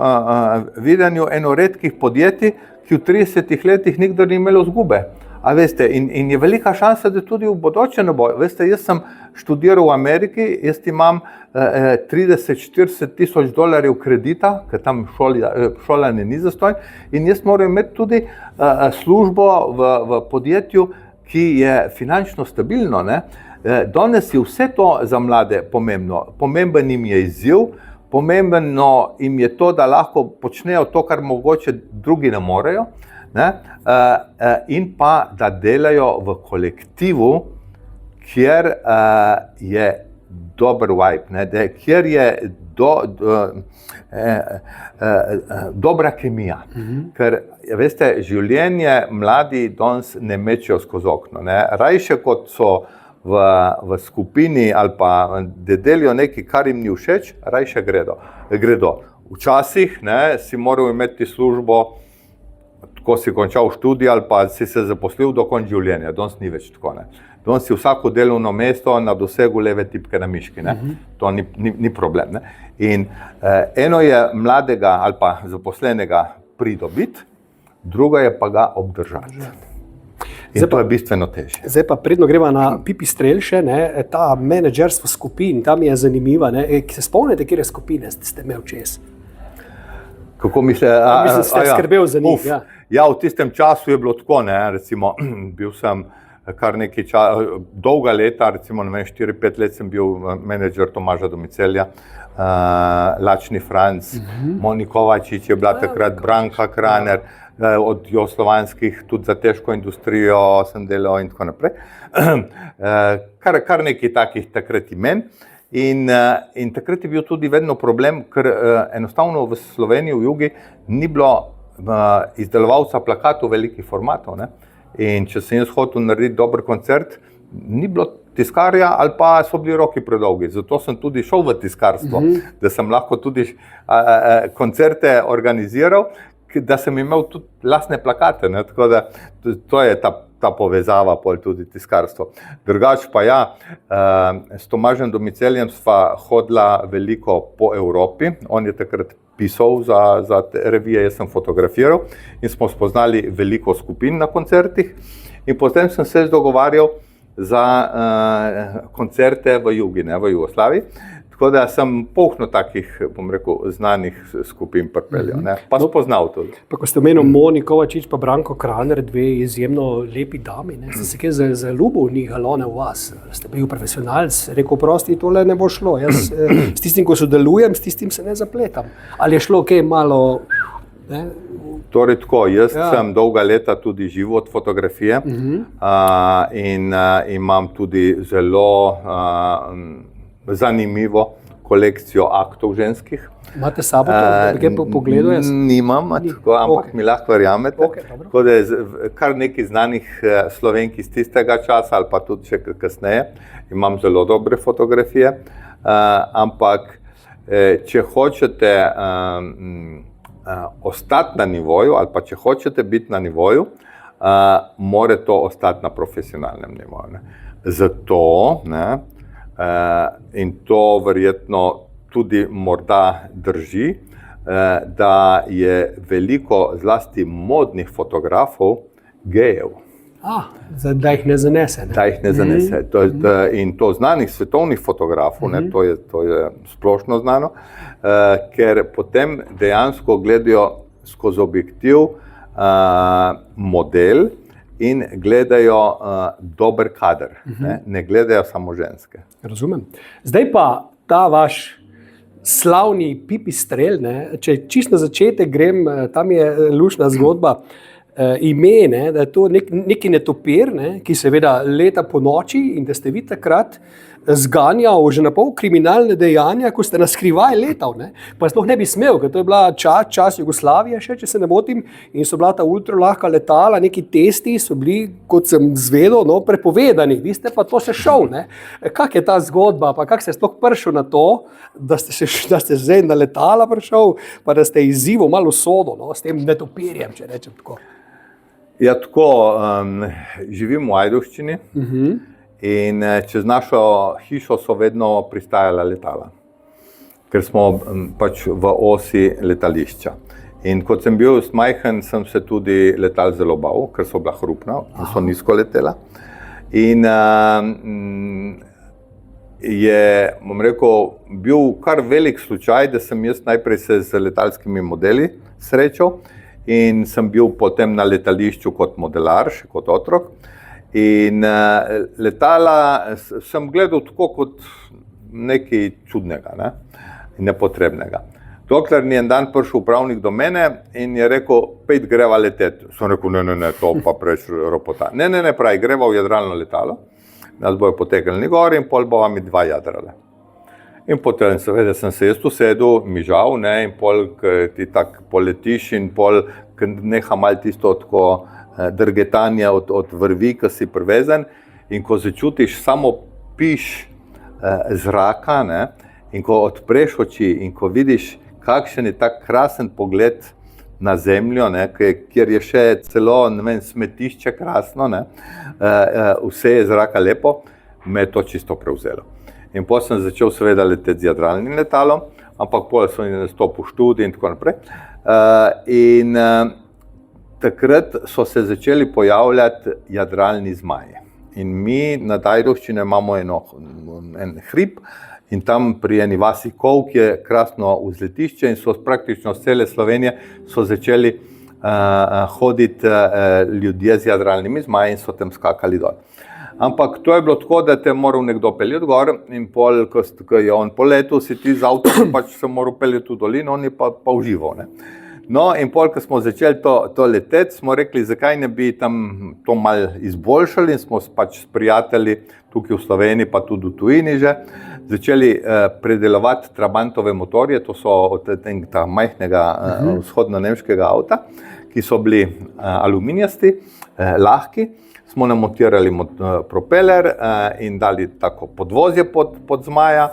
videnju eno redkih podjetij, ki v 30 letih nikdar ni imelo izgube. A veste, in je velika šansa, da tudi v bodoče ne bo. Veste, jaz sem študiral v Ameriki, jaz imam 30-40 tisoč dolarjev kredita, ker tam šolanje ni zastonj, in jaz moram imeti tudi službo v podjetju, ki je finančno stabilno, ne. Danes je vse to za mlade pomembno. Pomemben jim je izziv, pomembno jim je to, da lahko počnejo to, kar mogoče drugi ne morejo, ne? In pa, da delajo v kolektivu, kjer je dober vibe, ne? Kjer je dobra kemija. Ker, veste, življenje mladi danes ne mečejo skozi okno, ne? Rajše kot so v skupini ali pa da delijo nekaj, kar jim ni všeč, rajše gredo. Včasih, ne, si moral imeti službo, ko si končal študij ali pa si se zaposlil do konca življenja. Danes ni več tako, ne. Danes si vsako delovno mesto na dosegu leve tipke na miški, ne. To ni problem, ne. In eno je mladega ali pa zaposlenega pridobiti, drugo je pa ga obdržati. In to je bistveno težje. Zdaj pa predno greva na Pipistrel še, ne, ta menedžerstvo skupin, tam je zanimiva, ne. Se spomnite, kjer skupine ste imel čez? Kako misle? Mislim, ste skrbel za njih, ja. Ja, v tistem času je bilo tako, ne, recimo, bil sem kar nekaj dolga leta, recimo, ne vem, 4-5 let sem bil menedžer Tomaža Domicelja, Lačni Franc, Moni Kovačič je bila takrat, Branka Kraner, od jugoslovanskih, tudi za težko industrijo sem delal in tako naprej. Kar nekaj takih takrat imen. In takrat je bil tudi vedno problem, ker enostavno v Sloveniji, v jugi, ni bilo izdelovalca plakatov velikih formatov, ne. In če sem jaz hotel narediti dober koncert, ni bilo tiskarja ali pa so bili roki predolgi. Zato sem tudi šel v tiskarstvo, da sem lahko tudi koncerte organiziral, da sem imel tudi lastne plakate, ne. Tako da to je ta povezava pol tudi tiskarstvo. Drugače pa ja, s Tomažem Domiceljem sva hodila veliko po Evropi, on je takrat pisal za revije, jaz sem fotografiral in smo spoznali veliko skupin na koncertih in potem sem se dogovarjal za koncerte v jugi, ne, v Jugoslaviji. Tako da sem polno takih, bom rekel, znanih skupin pripeljal, ne, pa spoznal tudi. Pa ko ste omenili Moni Kovačič pa Branko Kraner, dve izjemno lepi dami, ne? Ste se kaj zaljubil v njih, Alone, v vas? Ste bil profesionalc, rekel, prosti, tole ne bo šlo. Jaz s tistim, ko sodelujem, s tistim se ne zapletam. Ali je šlo kaj malo... Ne? Torej tako, jaz sem dolga leta tudi živel od fotografije in imam tudi zelo zanimivo kolekcijo aktov ženskih. Imate sabo to, nekaj po pogledu? Nimam, tako, ampak mi lahko verjamete. Tako da je kar nekaj znanih Slovenk iz tistega časa ali pa tudi še kasneje. Imam zelo dobre fotografije, ampak če hočete ostati na nivoju ali pa če hočete biti na nivoju, mora to ostati na profesionalnem nivoju. Zato, in to verjetno tudi morda drži, da je veliko zlasti modnih fotografov gejev. Da jih ne zanese. Da jih ne zanese. In to znanih svetovnih fotografov, to je splošno znano, ker potem dejansko gledajo skozi objektiv model in gledajo dober kader, ne gledajo samo ženske. Razumem. Zdaj pa ta vaš slavni Pipistrel, če čisto na začetek grem, tam je luštna zgodba, ime, da je to neki netopir, ki seveda leta po noči in da ste vi takrat zganjal že na pol kriminalne dejanja, ko ste na skrivaj letal, pa sploh ne bi smel, ker to je bila čas Jugoslavije še, če se ne motim, in so bila ta ultra lahka letala, neki testi so bili, kot sem zvedel, prepovedani, vi ste pa to še šel, Kak je ta zgodba, pa kak ste sploh prišel na to, da ste zdaj na letala prišel, pa da ste izzival malo sodo, s tem netopirjem, če rečem tako. Ja, tako, živim v Ajdovščini in čez našo hišo so vedno pristajala letala, ker smo pač v osi letališča. In kot sem bil majhen, sem se tudi letal zelo bal, ker so bila hrupna in so nizko letela. In je, bom rekel, bil kar velik slučaj, da sem jaz najprej se z letalskimi modeli srečal, in sem bil potem na letališču kot modelar, še kot otrok. In letala sem gledal tako kot nekaj čudnega, in nepotrebnega. Dokler ni en dan prišel upravnik do mene in je rekel, pejt greva leteti. Sem rekel, ne, to pa preč ropota. Ne, pravi, greva v jadralno letalo, nas bojo potegnili gor in pol bova mi dva jadrale. In potem seveda sem se jaz usedel, mi žal, in pol ti tako poletiš in pol neha malo tisto tako drgetanje od vrvi, ki si privezen, in ko začutiš samo piš zraka, in ko odpreš oči in ko vidiš, kakšen je tak krasen pogled na zemljo, kjer je še celo smetišče krasno, vse je zraka lepo, me je to čisto prevzelo. In potem sem začel seveda leteti z jadralnim letalom, ampak potem sem nastopil študij in tako naprej. In takrat so se začeli pojavljati jadralni zmaji. In mi na Ajdovščini imamo en hrib in tam pri eni vasi Kovk je krasno vzletišče in so praktično z cele Slovenije so začeli hoditi ljudje z jadralnimi zmaji in so tam skakali dol. Ampak to je bilo tako, da te moral nekdo peljati gor in pol, ko je on poletel, si ti z avtom pač se moral peljati v dolino, on je pa užival. No, in pol, ko smo začeli to leteti, smo rekli, zakaj ne bi tam to malo izboljšali in smo pač s prijatelji tukaj v Sloveniji, pa tudi v tujini že, začeli predelovati trabantove motorje, to so od tega majhnega vzhodno-nemškega avta, ki so bili aluminijasti, lahki. Smo namontirali propeler in dali tako podvozje pod zmaja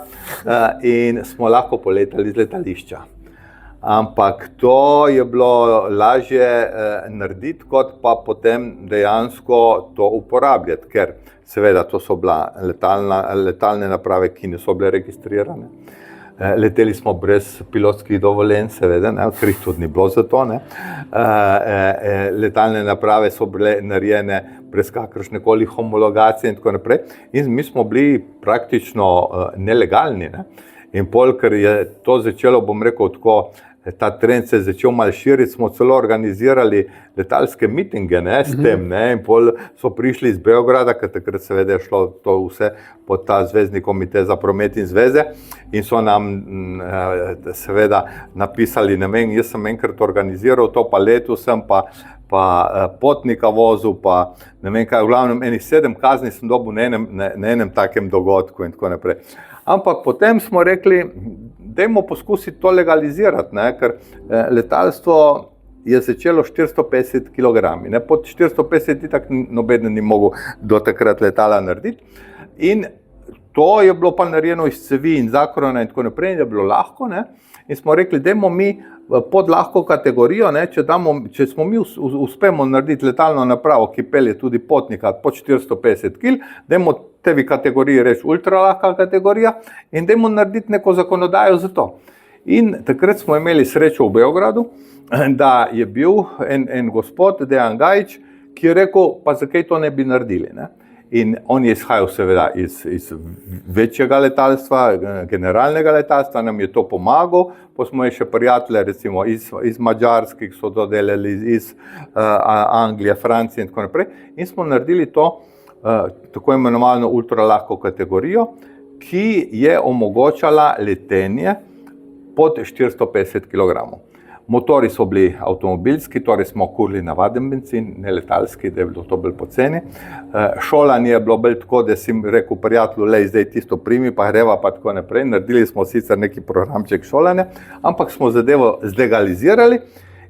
in smo lahko poletali z letališča. Ampak to je bilo lažje narediti, kot pa potem dejansko to uporabljati, ker seveda to so bila letalne naprave, ki niso bile registrirane. Leteli smo brez pilotskih dovoljenj, seveda, ker jih tudi ni bilo za to. Letalne naprave so bile narejene brez kakršnekoli homologacije in tako naprej. In mi smo bili praktično nelegalni. In pol, ker je to začelo, bom rekel tako, ta trend se je začel malo širiti, smo celo organizirali letalske mitinge, s tem, in pol so prišli iz Beograda, ker takrat seveda je šlo to vse pod ta Zvezni komitej za promet in zveze in so nam seveda napisali, ne vem, jaz sem enkrat organiziral to, pa letu sem, pa potnika vozil, pa ne vem kaj, v glavnem enih 7 kazni sem dobil na enem takem dogodku in tako naprej. Ampak potem smo rekli, dajmo poskusiti to legalizirati, ker letalstvo je začelo 450 kg. Pod 450 itak noben ni mogel do takrat letala narediti. In to je bilo pa narejeno iz cevi in zakrona in tako naprej, in je bilo lahko. In smo rekli, dajmo mi pod lahko kategorijo, če smo mi uspemo narediti letalno napravo, ki pelje tudi potnika pod 450 kg, dajmo tebi kategoriji reči ultralahka kategorija in dajmo narediti neko zakonodajo za to. In takrat smo imeli srečo v Beogradu, da je bil en gospod, Dejan Gajić, ki je rekel, pa zakaj to ne bi naredili. In on je izhajal seveda iz večjega letalstva, generalnega letalstva, nam je to pomagal, pa smo še prijatelje recimo iz Madžarske, ki so to delali, iz Anglije, Francije in tako naprej. In smo naredili to tako imenovano ultralahko kategorijo, ki je omogočala letenje pod 450 kg. Motori so bili avtomobilski, torej smo kurili navaden bencin, ne letalski, da je bilo to bolj poceni. Šolanje je bilo bolj tako, da si rekel prijatelju, lej, zdaj tisto primi, pa greva, pa tako naprej. Naredili smo sicer neki programček šolanja, ampak smo zadevo zlegalizirali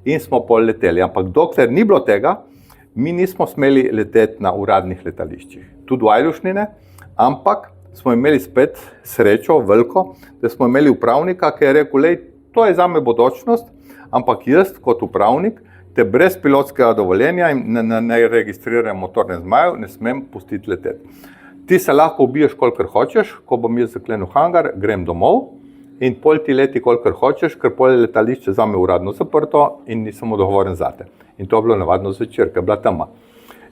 in smo pol leteli. Ampak dokler ni bilo tega, mi nismo smeli leteti na uradnih letališčih. Tudi v Ajdovščini, ampak smo imeli spet srečo veliko, da smo imeli upravnika, ki je rekel, lej, to je zame bodočnost, ampak jaz kot upravnik te brez pilotskega dovoljenja in na registriranem motornem zmaju ne smem pustiti leteti. Ti se lahko ubiješ, kolikor hočeš, ko bom jaz zaklenil hangar, grem domov in pol ti leti, kolikor hočeš, ker pol je letališče zame uradno zaprto in nisem odgovoren zate. In to je bilo navadno zvečer, ker je bila tema.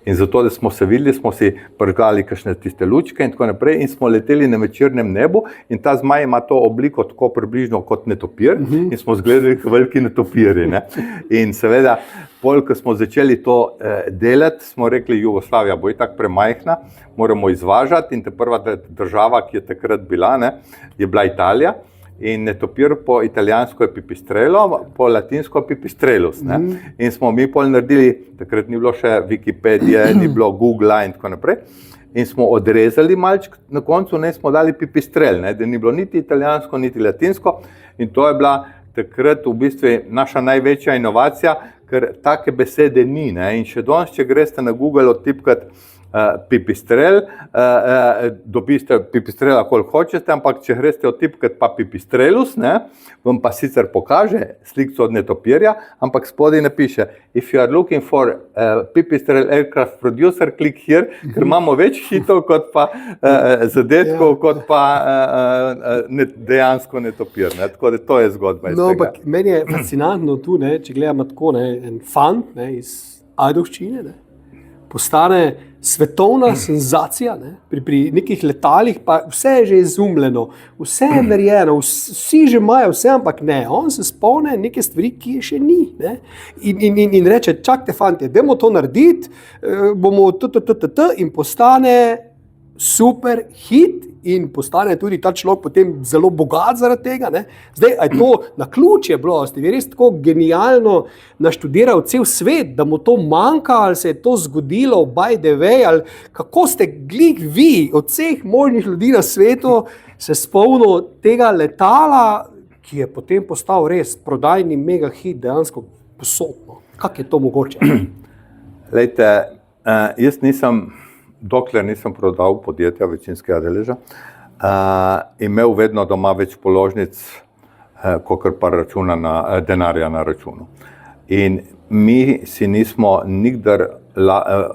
In zato, da smo se videli, smo si prižgali kakšne tiste lučke in tako naprej in smo leteli na večernem nebu in ta zmaj ima to obliko tako približno kot netopir in smo zgledali kot veliki netopiri. In seveda, pol, ko smo začeli to delati, smo rekli, Jugoslavija bo itak premajhna, moramo izvažati in ta prva država, ki je takrat bila, je bila Italija. In netopir po italijansko je pipistrello, po latinsko pipistrellus. In smo mi pol naredili, takrat ni bilo še Wikipedije, ni bilo Google in tako naprej. In smo odrezali malček, na koncu smo dali pipistrel, da ni bilo niti italijansko, niti latinsko. In to je bila takrat v bistvu naša največja inovacija, ker take besede ni. In še danes, če greste na Google odtipkati pipistrel, dobiste pipistrela, koliko hočete, ampak če greste odtipkati pa pipistrellus, vam pa sicer pokaže sliko od netopirja, ampak spodaj napiše, if you are looking for pipistrel aircraft producer, click here, ker imamo več hitov kot pa zadetkov, kot pa dejansko netopir. Tako da to je zgodba iz tega. Meni je fascinantno tu, če gledamo tako, en fant iz Ajdovščine, postane svetovna senzacija, pri nekih letalih, pa vse je že izumljeno, vse je narejeno, vsi že imajo vse, ampak ne, on se spomne neke stvari, ki je še ni. In reče, čakajte fantje, dajmo to narediti, bomo in postane super hit in postane tudi ta človek potem zelo bogat zaradi tega. Zdaj, a je to naključje bilo, ste vi res tako genialno naštudiral cel svet, da mu to manjka, ali se je to zgodilo by the way, ali kako ste glih vi od vseh možnih ljudi na svetu se spomnil tega letala, ki je potem postal res prodajni mega hit dejansko posodno. Kako je to mogoče? Lejte, jaz dokler nisem prodal podjetja večinskega deleža, imel vedno doma več položnic, kakor pa denarja na računu. In mi si nismo nikdar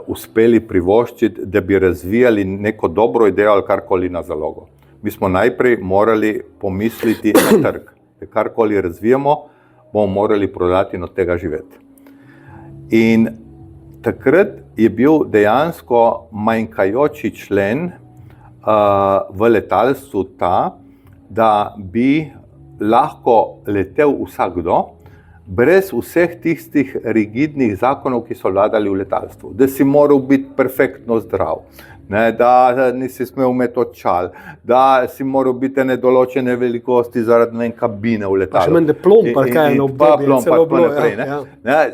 uspeli privoščiti, da bi razvijali neko dobro idejo ali karkoli na zalogo. Mi smo najprej morali pomisliti na trg. Da karkoli razvijamo, bomo morali prodati in od tega živeti. In takrat je bil dejansko manjkajoči člen v letalstvu ta, da bi lahko letel vsakdo, brez vseh tistih rigidnih zakonov, ki so vladali v letalstvu. Da si moral biti perfektno zdrav, ne, da nisi smel imeti očal, da si moral biti nedoločene velikosti zaradi kabine v letalu. Pa še manj diplom, pa kaj je na obdobje, celo bilo.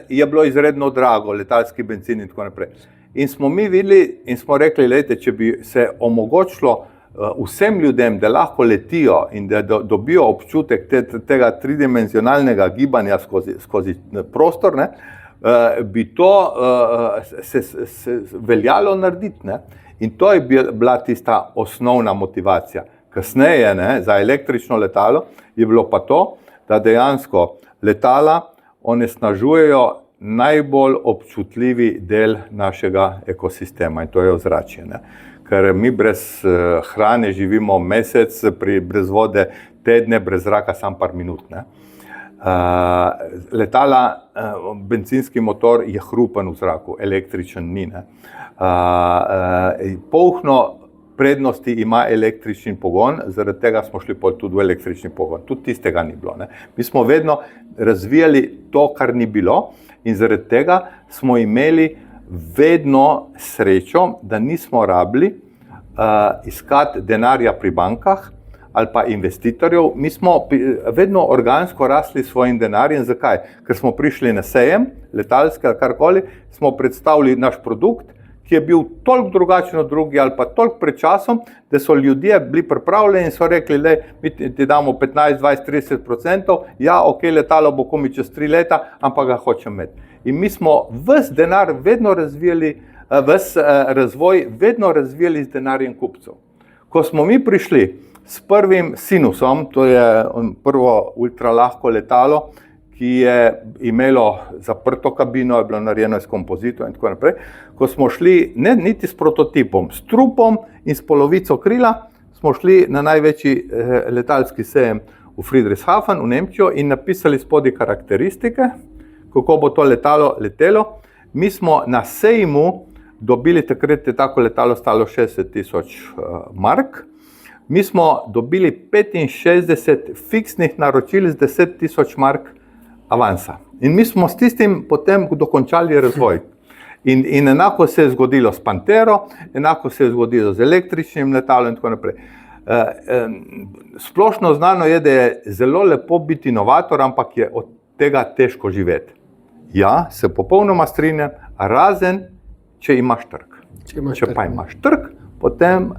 Je bilo izredno drago, letalski bencin in tako naprej. In smo mi videli in smo rekli, lejte, če bi se omogočilo vsem ljudem, da lahko letijo in da dobijo občutek tega tridimenzionalnega gibanja skozi prostor, ne, bi to se veljalo narediti. Ne. In to je bila tista osnovna motivacija. Kasneje, ne, za električno letalo je bilo pa to, da dejansko letala onesnažujejo najbolj občutljivi del našega ekosistema in to je ozračje. Ne. Ker mi brez hrane živimo mesec, brez vode tedne, brez zraka sam par minut. Ne. Letala, bencinski motor je hrupen v zraku, električen ni. Ne. Polhno prednosti ima električni pogon, zaradi tega smo šli tudi v električni pogon. Tudi tistega ni bilo. Ne. Mi smo vedno razvijali to, kar ni bilo in zaradi tega smo imeli vedno srečo, da nismo rabili iskati denarja pri bankah ali pa investitorjev. Mi smo vedno organsko rasli s svojim denarjem. Zakaj? Ker smo prišli na sejem, letalski ali karkoli, smo predstavili naš produkt, ki je bil toliko drugačen od drugih ali pa toliko pred časom, da so ljudje bili pripravljeni in so rekli, le, mi ti damo 15, 20, 30%, ja, ok, letalo bo komi čez 3 leta, ampak ga hočem imeti. In mi smo ves denar vedno razvijali, ves razvoj vedno razvijali z denarjem kupcev. Ko smo mi prišli s prvim Sinusom, to je prvo ultralahko letalo, ki je imelo zaprto kabino, je bilo narejeno iz kompozitov in tako naprej. Ko smo šli, ne niti s prototipom, s trupom in s polovico krila, smo šli na največji letalski sejem v Friedrichshafen v Nemčijo in napisali spodaj karakteristike, kako bo to letalo letelo. Mi smo na sejmu dobili, takrat je tako letalo stalo 60.000 mark, mi smo dobili 65 fiksnih naročil z 10.000 mark avansa. In mi smo s tistim potem dokončali razvoj. In enako se je zgodilo s Pantero, enako se je zgodilo z električnim letalom in tako naprej. Splošno znano je, da je zelo lepo biti inovator, ampak je od tega težko živeti. Ja, se popolnoma strinjam, razen, če imaš trg. Če pa imaš trg, potem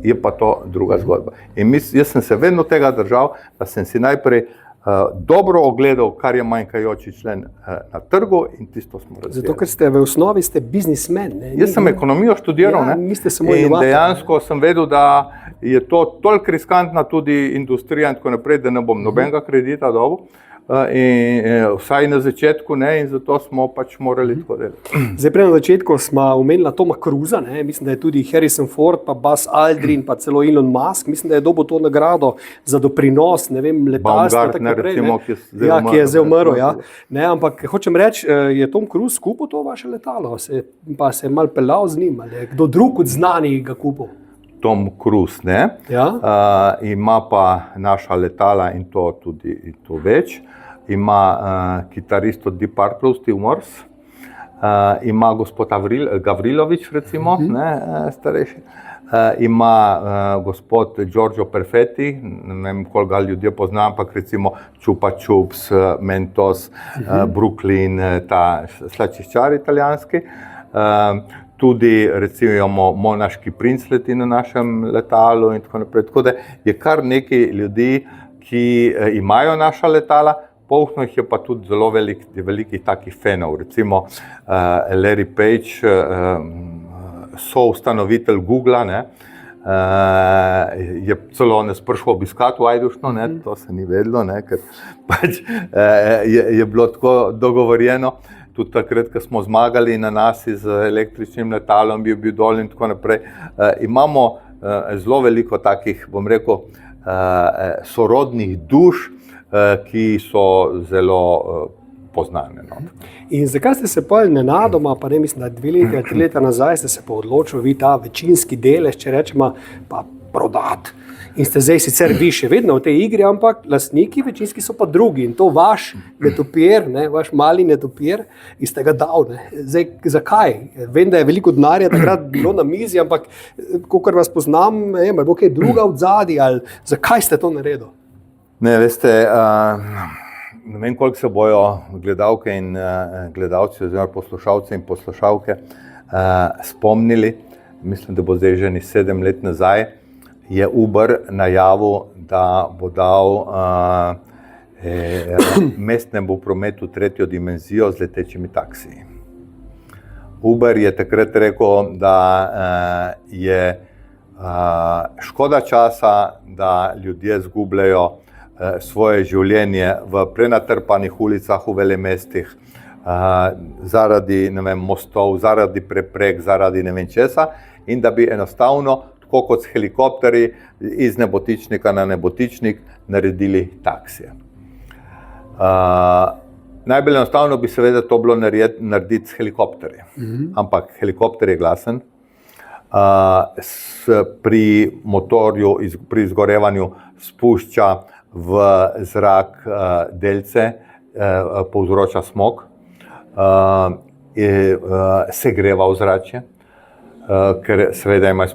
je pa to druga zgodba. In jaz sem se vedno tega držal, da sem si najprej dobro ogledal, kar je manjkajoči člen na trgu in tisto smo razvijali. Zato, ker ste v osnovi biznismen. Jaz sem ekonomijo študiral, ja, in dejansko sem vedel, da je to toliko riskantna tudi industrija in tako naprej, da ne bom nobenega kredita dobil. In vsaj na začetku ne, in zato smo pač morali tako delati. Zdaj, prej na začetku smo omenili Toma Cruisa, ne? Mislim, da je tudi Harrison Ford, pa Buzz Aldrin, pa celo Elon Musk, mislim, da je dobil to nagrado za doprinos, ne vem, letalstva, tako naprej, recimo, ki je zdaj umrl, ja. Ne, ampak hočem reči, je Tom Cruise kupil to vaše letalo, pa se je malo peljal z njim, ali je kdo drug od znanih ga kupil? Tom Cruise, ne, ja. Ima pa naša letala in to tudi in to več. Ima kitarist od Deep Purple, Steve Morse, ima gospod Gavrilović, recimo, ne, starejši, ima gospod Giorgio Perfetti, ne vem, koliko ljudje poznam, ampak recimo Chupa Chups, Mentos, Brooklyn, ta slačiščar italijanski. Tudi recimo imamo Monaški princ leti na našem letalu in tako naprej. Tako da je kar nekaj ljudi, ki imajo naša letala. Polhno jih je pa tudi zelo velikih takih fanov. Recimo Larry Page, soustanovitelj Googla, ne, je celo nas prišel obiskati v Ajdušno, ne, to se ni vedelo, ne, ker pač je bilo tako dogovorjeno. Tudi takrat, ko smo zmagali na nasi z električnim letalom, bi bil dol in tako naprej. Imamo zelo veliko takih, bom rekel, sorodnih duš, ki so zelo poznane. No. In zakaj ste se pa nenadoma, pa ne mislim, da 2 leta ali 3 leta nazaj ste se pa odločili vi ta večinski delež, če rečemo, pa prodati In ste zdaj sicer vi še vedno v tej igri, ampak lastniki večinski so pa drugi in to vaš netopir, vaš mali netopir, in ste ga dal. Zdaj, zakaj? Vem, da je veliko denarja takrat bilo na mizi, ampak kakor vas poznam, ali bo kaj druga od zadaj, ali zakaj ste to naredili? Ne, veste, ne vem, koliko se bojo gledalke in gledalci oziroma poslušalci in poslušalke spomnili. Mislim, da bo zdaj že 7 let nazaj, je Uber najavil, da bo dal mestnemu prometu 3. dimenzijo z letečimi taksiji. Uber je takrat rekel, da je škoda časa, da ljudje izgubljajo svoje življenje v prenatrpanih ulicah v velemestih, zaradi mostov, zaradi preprek, zaradi ne vem česa, in da bi enostavno, tako kot s helikopterji, iz nebotičnika na nebotičnik naredili taksije. Najbolj enostavno bi seveda to bilo narediti s helikopterji, ampak helikopter je glasen. Pri motorju, pri izgorevanju spušča v zrak delce, povzroča smog, segreva ozračje, ker seveda ima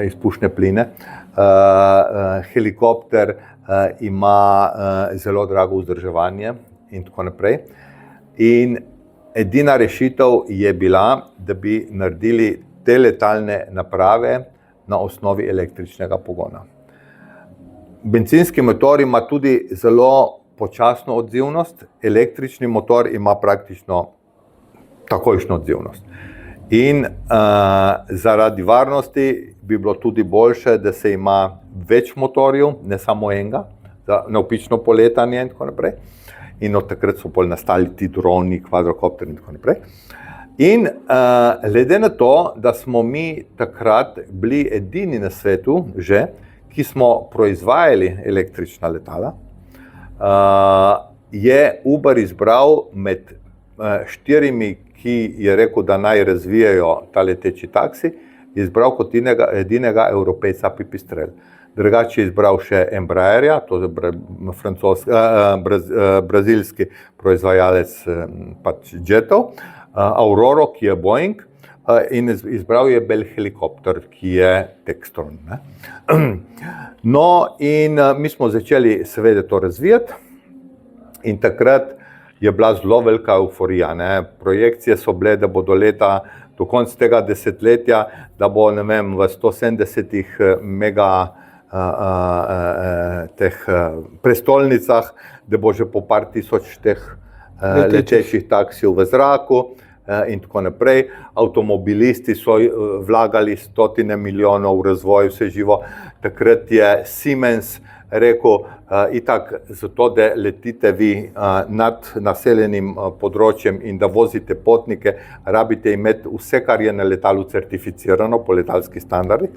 izpušne pline. Helikopter ima zelo drago vzdrževanje in tako naprej. In edina rešitev je bila, da bi naredili te letalne naprave na osnovi električnega pogona. Bencinski motor ima tudi zelo počasno odzivnost, električni motor ima praktično takojšnjo odzivnost. In zaradi varnosti bi bilo tudi boljše, da se ima več motorjev, ne samo enega, za navpično poletanje in tako naprej. In od takrat so pol nastali ti droni, kvadrokopteri in tako naprej. In glede na to, da smo mi takrat bili edini na svetu že, ki smo proizvajali električna letala, je Uber izbral med 4, ki je rekel, da naj razvijajo ta leteči taksi, je izbral kot edinega Evropejca Pipistrel. Drugače je izbral še Embraerja, to je brazilski proizvajalec pač jetov, Auroro, ki je Boeing, in izbral je Bell Helicopter, ki je Textron. No, in mi smo začeli seveda to razvijati in takrat je bila zelo velika euforija. Projekcije so bile, da bo do konca tega desetletja, da bo v 170 mega teh prestolnicah, da bo že po par tisoč teh letečih taksijev v zraku in tako naprej. Avtomobilisti so vlagali 100 milijonov v razvoj, vse živo. Takrat je Siemens rekel, itak zato, da letite vi nad naseljenim področjem in da vozite potnike, rabite imeti vse, kar je na letalu certificirano po letalskih standardih.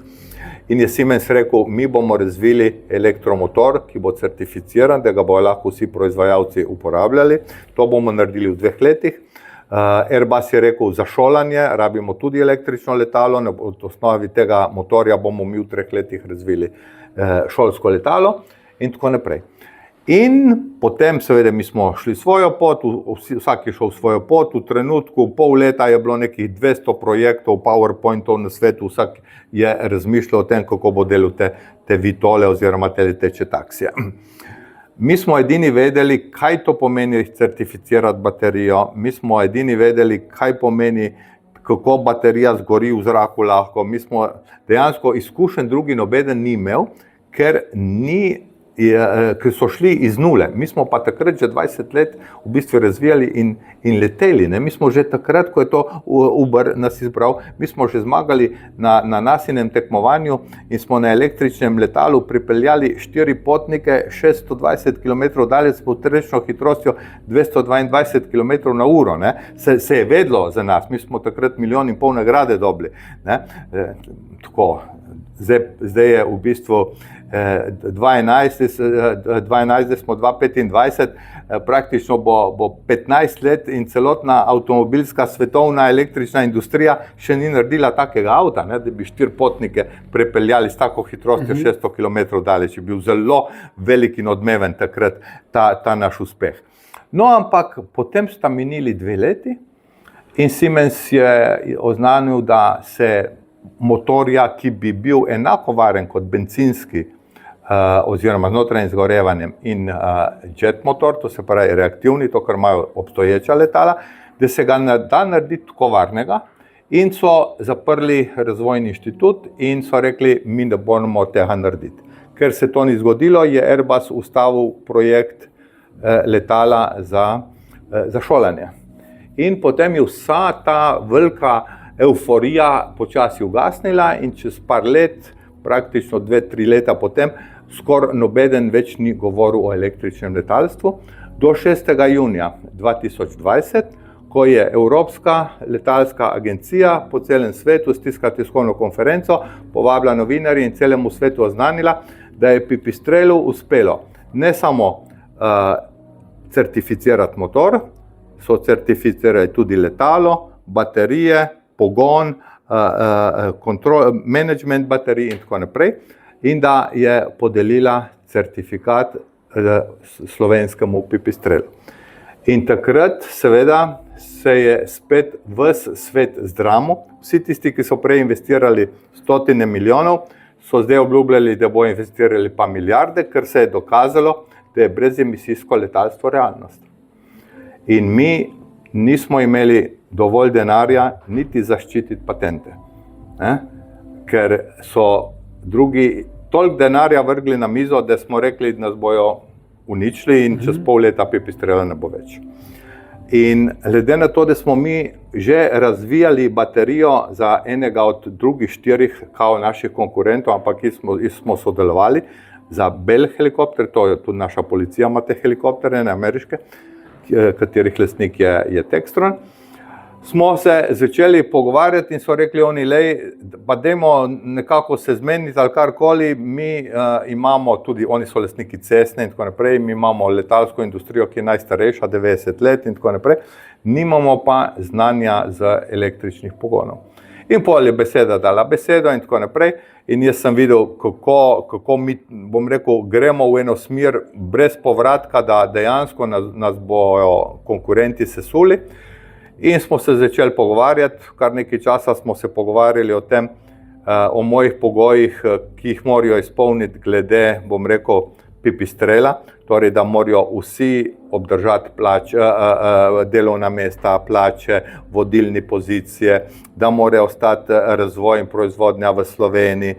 In je Siemens rekel, mi bomo razvili elektromotor, ki bo certificiran, da ga bodo lahko vsi proizvajalci uporabljali. To bomo naredili v 2 letih. Airbus je rekel, za šolanje rabimo tudi električno letalo, na osnovi tega motorja bomo mi v 3 letih razvili šolsko letalo in tako naprej. In potem seveda mi smo šli svojo pot, vsak je šel svojo pot, v trenutku pol leta je bilo nekih 200 projektov, PowerPointov na svetu, vsak je razmišljal o tem, kako bo delal te vitole oziroma te leteče taksije. Mi smo edini vedeli, kaj to pomeni certificirati baterijo, mi smo edini vedeli, kaj pomeni, kako baterija zgori v zraku lahko. Mi smo dejansko izkušen drugi nobeden ni imel, ker so šli iz nule. Mi smo pa takrat že 20 let v bistvu razvijali in leteli. Mi smo že takrat, ko je to Uber nas izbral, mi smo že zmagali na nasinem tekmovanju in smo na električnem letalu pripeljali 4 potnike 620 km dalje s povprečno hitrostjo 222 km na uro. Se je vedlo za nas, mi smo takrat 1,5 milijona nagrade dobili. Tako, zdaj je v bistvu 2011, zdaj smo 2025, praktično bo 15 let in celotna avtomobilska svetovna električna industrija še ni naredila takega avta, ne, da bi 4 potnike prepeljali s tako hitrostjo 600 km daleč. Je bil zelo velik in odmeven takrat ta naš uspeh. No, ampak potem sta minili 2 leti in Siemens je oznanil, da se motorja, ki bi bil enako varen kot bencinski, oziroma z notranjim izgorevanjem in jet motor, to se pravi reaktivni, to, kar imajo obstoječa letala, da se ga da narediti tako varnega, in so zaprli razvojni inštitut in so rekli, mi ne bomo tega narediti. Ker se to ni zgodilo, je Airbus ustavil projekt letala za šolanje. In potem je vsa ta velika euforija počasi ugasnila in čez par let, praktično 2-3 leta potem, skoraj nobeden več ni govoril o električnem letalstvu. Do 6. junija 2020, ko je Evropska letalska agencija po celem svetu stiskala tiskovno konferenco, povabila novinarje in celemu svetu oznanila, da je Pipistrelu uspelo ne samo certificirati motor, so certificirali tudi letalo, baterije, pogon, management baterij in tako naprej, in da je podelila certifikat slovenskemu Pipistrelu. In takrat seveda se je spet ves svet zdramil. Vsi tisti, ki so prej investirali stotine milijonov, so zdaj obljubljali, da bo investirali pa milijarde, ker se je dokazalo, da je brezemisijsko letalstvo realnost. In mi nismo imeli dovolj denarja niti zaščititi patente, ker so drugi toliko denarja vrgli na mizo, da smo rekli, da nas bojo uničili in čez pol leta Pipistrela ne bo več. In glede na to, da smo mi že razvijali baterijo za enega od drugih 4 kao naših konkurentov, ampak smo sodelovali za Bell helikopter, to je tudi naša policija ima te helikoptere, ne ameriške, katerih lastnik je Textron, smo se začeli pogovarjati in so rekli oni, pa dajmo nekako se zmeniti ali karkoli, mi imamo tudi, oni so lastniki Cessne in tako naprej, mi imamo letalsko industrijo, ki je najstarejša, 90 let in tako naprej, nimamo pa znanja z električnih pogonov. In potem je beseda dala besedo in tako naprej. In jaz sem videl, kako mi, bom rekel, gremo v eno smer brez povratka, da dejansko nas bojo konkurenti sesuli. In smo se začeli pogovarjati, kar nekaj časa smo se pogovarjali o tem, o mojih pogojih, ki jih morajo izpolniti glede, bom rekel, Pipistrela, torej da morajo vsi obdržati delovna mesta, plače, vodilne pozicije, da mora ostati razvoj in proizvodnja v Sloveniji,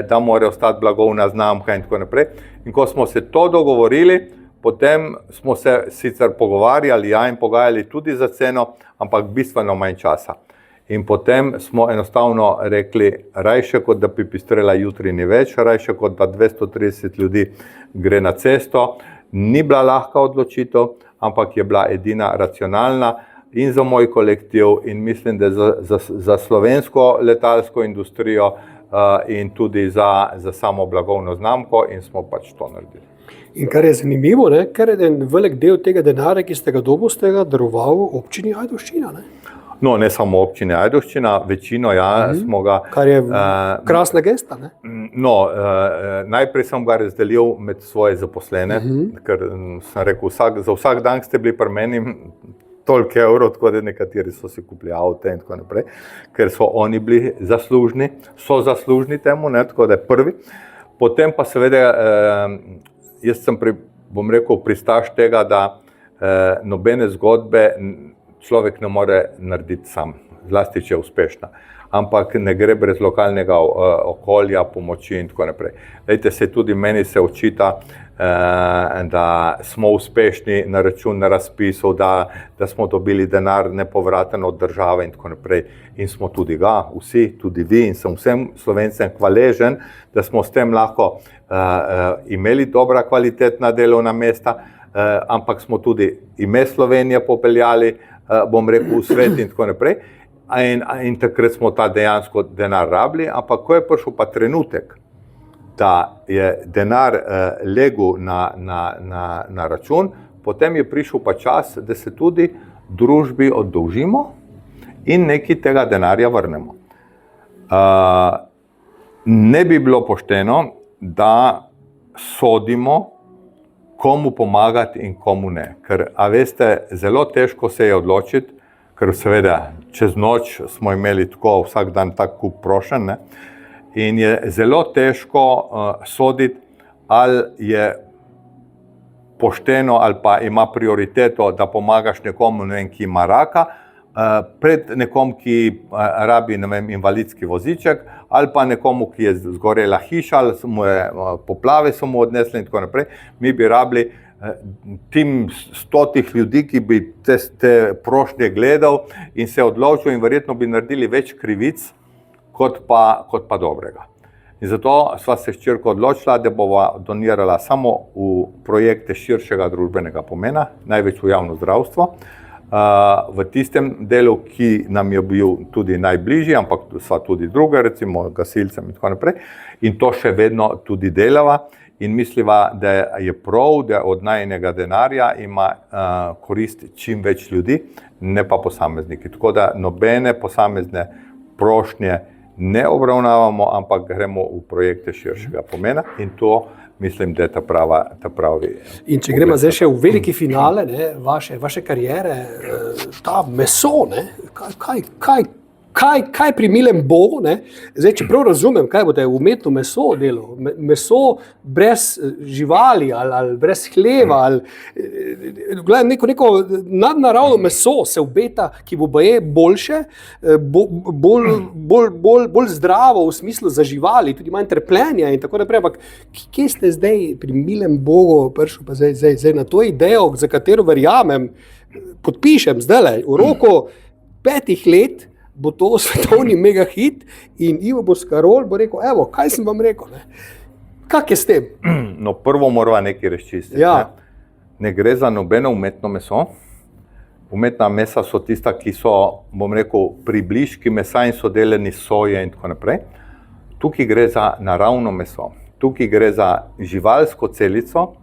da mora ostati blagovna znamka in tako naprej. In ko smo se to dogovorili, potem smo se sicer pogovarjali in pogajali tudi za ceno, ampak bistveno manj časa. In potem smo enostavno rekli, rajše kot da Pipistrela jutri ni več, rajše kot da 230 ljudi gre na cesto. Ni bila lahka odločitev, ampak je bila edina racionalna in za moj kolektiv in mislim, da za slovensko letalsko industrijo in tudi za samo blagovno znamko, in smo pač to naredili. In kar je zanimivo, ker je en velik del tega denarja, ki ste ga dobil, ste ga daroval občini Ajdovščina, ne? No, ne samo občine Ajdovščina, večino smo ga... Kar je krasna gesta, ne? No, najprej sem ga razdelil med svoje zaposlene, ker sem rekel, za vsak dan ste bili pri meni toliko evrov, tako da nekateri so si kupili avte in tako naprej, ker so oni bili zaslužni, so zaslužni temu, ne, tako da je prvi. Potem pa seveda, jaz sem, bom rekel, pristaš tega, da nobene zgodbe človek ne more narediti sam, zlasti če je uspešna, ampak ne gre brez lokalnega okolja, pomoči in tako naprej. Lejte, tudi meni se očita, da smo uspešni na račun razpisov, da smo dobili denar nepovraten od države in tako naprej. In smo tudi ga, vsi, tudi vi, in sem vsem Slovencem hvaležen, da smo s tem lahko imeli dobra kvalitetna delovna mesta, ampak smo tudi ime Slovenije popeljali, bom rekel, v svet in tako naprej. in takrat smo ta dejansko denar rabili, ampak ko je prišel pa trenutek, da je denar legel na račun, potem je prišel pa čas, da se tudi družbi oddolžimo in nekaj tega denarja vrnemo. Ne bi bilo pošteno, da sodimo, komu pomagati in komu ne. Ker, a veste, zelo težko se je odločiti, ker seveda čez noč smo imeli tako vsak dan tak kup prošenj, ne? In je zelo težko soditi, ali je pošteno ali pa ima prioriteto, da pomagaš nekomu, ne vem, ki ima raka, pred nekom, ki rabi, ne vem, invalidski voziček, ali pa nekomu, ki je zgorela hiša, ali poplave so mu odnesli in tako naprej. Mi bi rabili tim 100 ljudi, ki bi te prošnje gledal in se odločil, in verjetno bi naredili več krivic, kot pa dobrega. In zato sva se s hčerko odločila, da bova donirala samo v projekte širšega družbenega pomena, največ v javno zdravstvo, v tistem delu, ki nam je bil tudi najbližji, ampak sva tudi druge, recimo gasilcem in tako naprej. In to še vedno tudi delava in misliva, da je prav, da od najinega denarja ima korist čim več ljudi, ne pa posamezniki. Tako da nobene posamezne prošnje ne obravnavamo, ampak gremo v projekte širšega pomena in to mislim, da je ta pravi. In če gremo zdaj še v veliki finale, ne, vaše kariere, ta meso, ne, kaj pri milem Bogu, ne? Zdaj, če prav razumem, kaj boste umetno meso delal, meso brez živali ali brez hleva, ali neko nadnaravno meso se obeta, ki bo boljše, bolj zdravo v smislu za živali, tudi manj trpljenja in tako naprej. Ampak kje ste zdaj pri milem Bogu prišel pa zdaj na to idejo, za katero verjamem, podpišem zdajle, v roku 5 let, bo to svetovni mega hit in Ivo Boscarol bo rekel, evo, kaj sem vam rekel, ne? Kak je s tem? No, prvo morava nekaj razčistiti. Ja. Ne gre za nobeno umetno meso. Umetna mesa so tista, ki so, bom rekel, približki mesa in so deleni soje in tako naprej. Tukaj gre za naravno meso. Tukaj gre za živalsko celico,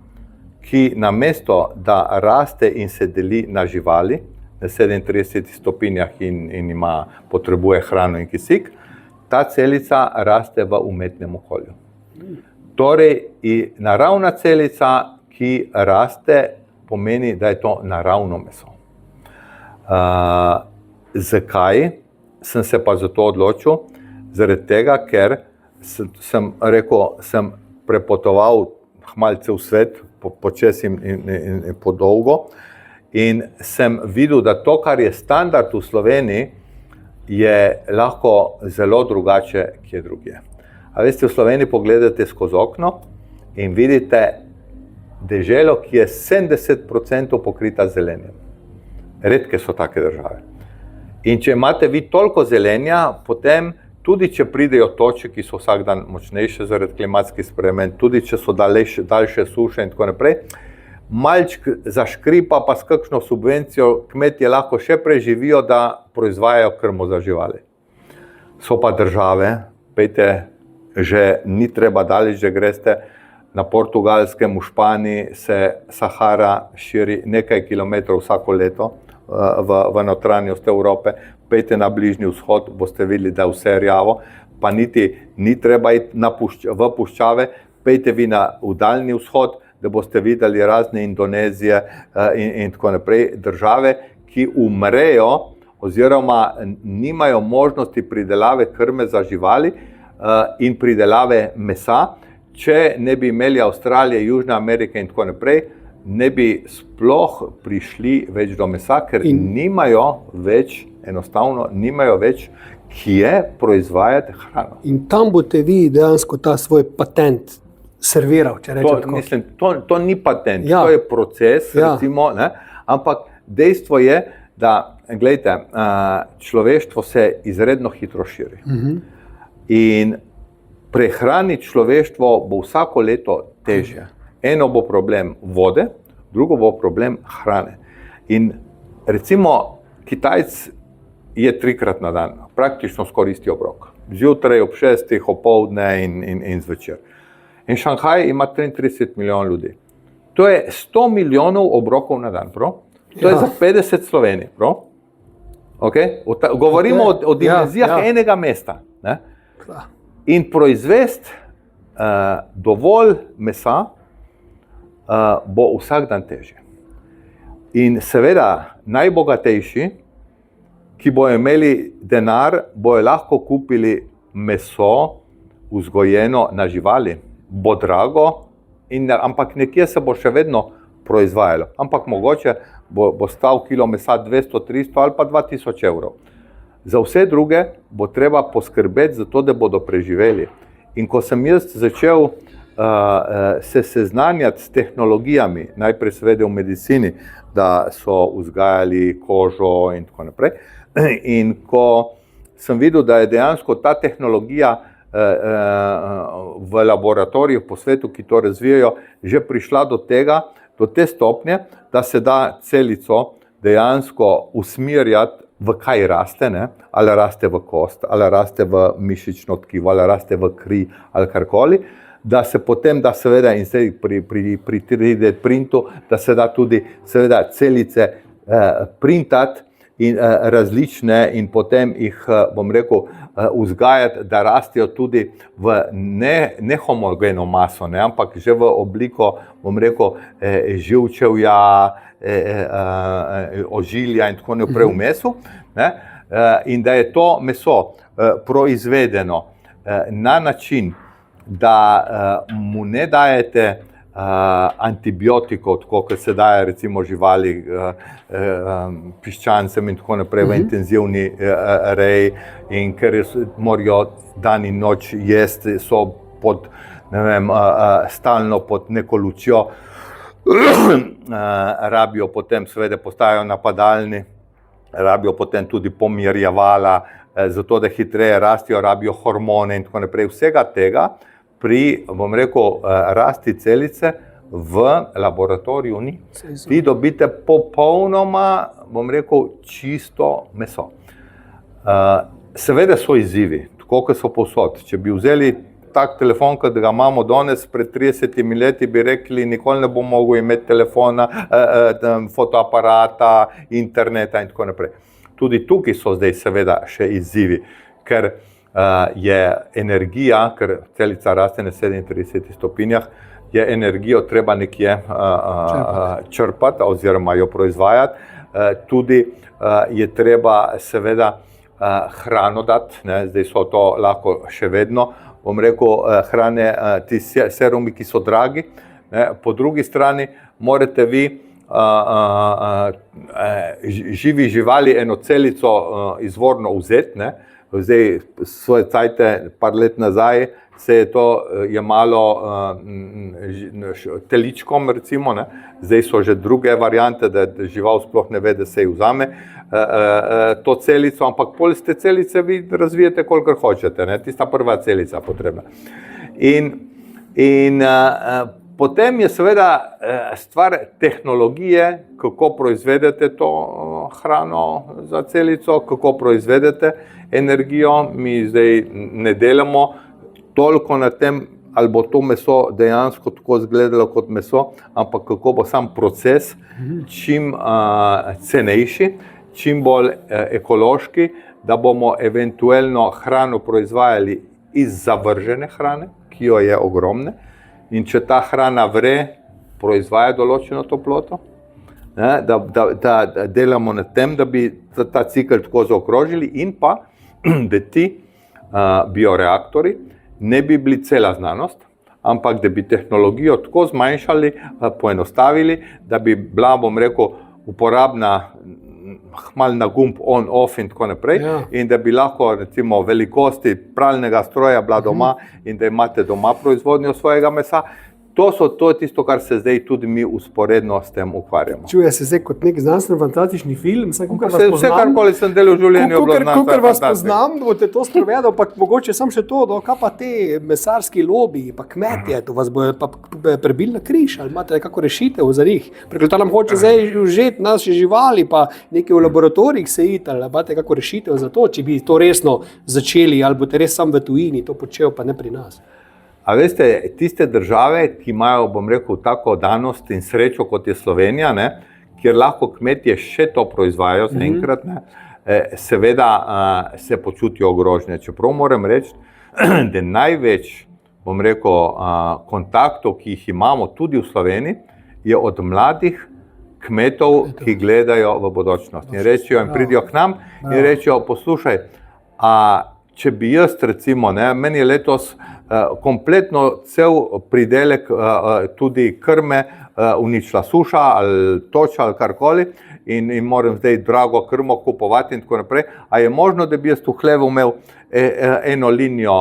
ki namesto, da raste in se deli na živali, na 37 stopinjah in potrebuje hrano in kisik, ta celica raste v umetnem okolju. Torej, naravna celica, ki raste, pomeni, da je to naravno meso. Zakaj sem se pa za to odločil? Zaradi tega, ker sem rekel, sem prepotoval malce v svet, počez in podolgo, in sem videl, da to, kar je standard v Sloveniji, je lahko zelo drugače kje drugje. A veste, v Sloveniji pogledate skozi okno in vidite deželo, ki je 70% pokrita zelenjem. Redke so take države. In če imate vi toliko zelenja, potem tudi če pridejo toče, ki so vsak dan močnejše zaradi klimatskih sprememb, tudi če so daljše suše in tako naprej, malček zaškripa, pa s kakšno subvencijo kmetje lahko še preživijo, da proizvajajo krmo za živali. So pa države, pejte, že ni treba daleč, že greste na Portugalskem, v Španiji se Sahara širi nekaj kilometrov vsako leto v notranjost Evrope, pejte na Bližnji vzhod, boste videli, da je vse rjavo, pa niti ni treba iti v puščave, pejte vi v Daljni vzhod, da boste videli razne Indonezije in tako naprej, države, ki umrejo oziroma nimajo možnosti pridelave krme za živali in pridelave mesa, če ne bi imeli Avstralije, Južne Amerike in tako naprej, ne bi sploh prišli več do mesa, ker enostavno nimajo več kje proizvajati hrano. In tam boste vi dejansko ta svoj patent serviral, če rečem tako. Mislim, to ni patent, to je proces, recimo, ne? Ampak dejstvo je, da, glejte, človeštvo se izredno hitro širi. In prehraniti človeštvo bo vsako leto težje. Eno bo problem vode, drugo bo problem hrane. In recimo Kitajec je 3-krat na dan, praktično skoraj isti obrok. Zjutraj, ob 6, opoldne in zvečer. In Šanghaj ima 33 milijonov ljudi. To je 100 milijonov obrokov na dan, prav? To je za 50 Slovenij, prav? Okay? Govorimo o dimenzijah enega mesta. Ne? In proizvesti dovolj mesa bo vsak dan težje. In seveda najbogatejši, ki bojo imeli denar, bojo lahko kupili meso vzgojeno na živali. Bo drago, ampak nekje se bo še vedno proizvajalo. Ampak mogoče bo stal kilo mesa 200, 300 ali pa 2000 evrov. Za vse druge bo treba poskrbeti za to, da bodo preživeli. In ko sem jaz začel se seznanjati s tehnologijami, najprej seveda v medicini, da so vzgajali kožo in tako naprej. In ko sem videl, da je dejansko ta tehnologija v laboratorijih po svetu, ki to razvijajo, že prišla do te stopnje, da se da celico dejansko usmerjati, v kaj raste, ne? Ali raste v kost, ali raste v mišično tkivo, ali raste v kri, ali karkoli, da se potem da seveda in zdaj pri 3D printu, da se da tudi seveda celice printati in različne in potem jih, bom rekel, vzgajati, da rastejo tudi v nehomogeno maso, ne, ampak že v obliko, bom rekel, živčevja, ožilja in tako naprej v mesu, ne, in da je to meso proizvedeno na način, da mu ne dajete antibiotikov, tako kot se daje recimo živali, piščancem in tako naprej v intenzivni reji, in ker morajo dan in noč jesti, so pod, ne vem, stalno pod neko lučjo, rabijo potem seveda postajajo napadalni, rabijo potem tudi pomirjevala, zato da hitreje rastijo, rabijo hormone in tako naprej. Vsega tega pri, bom rekel, rasti celice v laboratoriju ni. Vi dobite popolnoma, bom rekel, čisto meso. Seveda so izzivi, tako kot so povsod. Če bi vzeli tak telefon, kot ga imamo danes, pred 30 leti bi rekli, nikoli ne bom mogel imeti telefona, fotoaparata, interneta in tako naprej. Tudi tukaj so zdaj seveda še izzivi, ker je energija, ker celica raste na 37 stopinjah, je energijo treba nekje črpati oziroma jo proizvajati. Tudi je treba seveda hrano dati, ne, zdaj so to lahko še vedno, bom rekel, hrane, ti serumi, ki so dragi, ne. Po drugi strani morate vi živi živali eno celico izvorno vzeti, ne. Zdaj, svoje cajte, par let nazaj, se je to jemalo teličkom, recimo, ne. Zdaj so že druge variante, da žival sploh ne ve, da se ji vzame to celico, ampak pol te celice vi razvijete, kolikor hočete, ne. Tista prva celica potrebna. In potem je seveda stvar tehnologije, kako proizvedete to hrano za celico, kako proizvedete energijo. Mi zdaj ne delamo toliko na tem, ali bo to meso dejansko tako izgledalo kot meso, ampak kako bo sam proces čim cenejši, čim bolj ekološki, da bomo eventualno hrano proizvajali iz zavržene hrane, ki jo je ogromne. In če ta hrana vre, proizvaja določeno toploto, ne, da delamo na tem, da bi ta cikl tako zaokrožili in pa, da ti bioreaktori ne bi bili cela znanost, ampak da bi tehnologijo tako zmanjšali, poenostavili, da bi bila, bom rekel, uporabna malo na gumb on, off in tako naprej, in da bi lahko recimo velikosti pralnega stroja bila doma in da imate doma proizvodnjo svojega mesa. To je tisto, kar se zdaj tudi mi usporedno s tem ukvarjamo. Čuje se zdaj kot nek znanstveno-fantastični film. Vse, karkoli sem delal v življenju, Kakor vas poznam, boste to sprovedali, pa mogoče samo še to, kaj pa te mesarski lobiji, pa kmetje, to vas bojo pa prebili na križ, ali imate nekako rešitev za njih? Prekleta nam hoče zdaj užeti naše živali, pa nekaj v laboratorijih se iti, ali imate kako rešitev za to, če bi to resno začeli, ali boste res sam v tujini to počel, pa ne pri nas? A veste, tiste države, ki imajo, bom rekel, tako danost in srečo, kot je Slovenija, ne, kjer lahko kmetje še to proizvajajo zaenkrat, seveda se počutijo ogrožene. Čeprav moram reči, da največ, bom rekel, kontaktov, ki jih imamo tudi v Sloveniji, je od mladih kmetov, ki gledajo v bodočnost. In rečejo, in pridijo k nam in rečejo, poslušaj, če bi jaz recimo, meni je letos kompletno cel pridelek tudi krme uničila suša ali toča ali karkoli in moram zdaj drago krmo kupovati in tako naprej. A je možno, da bi jaz v hlevu imel eno linijo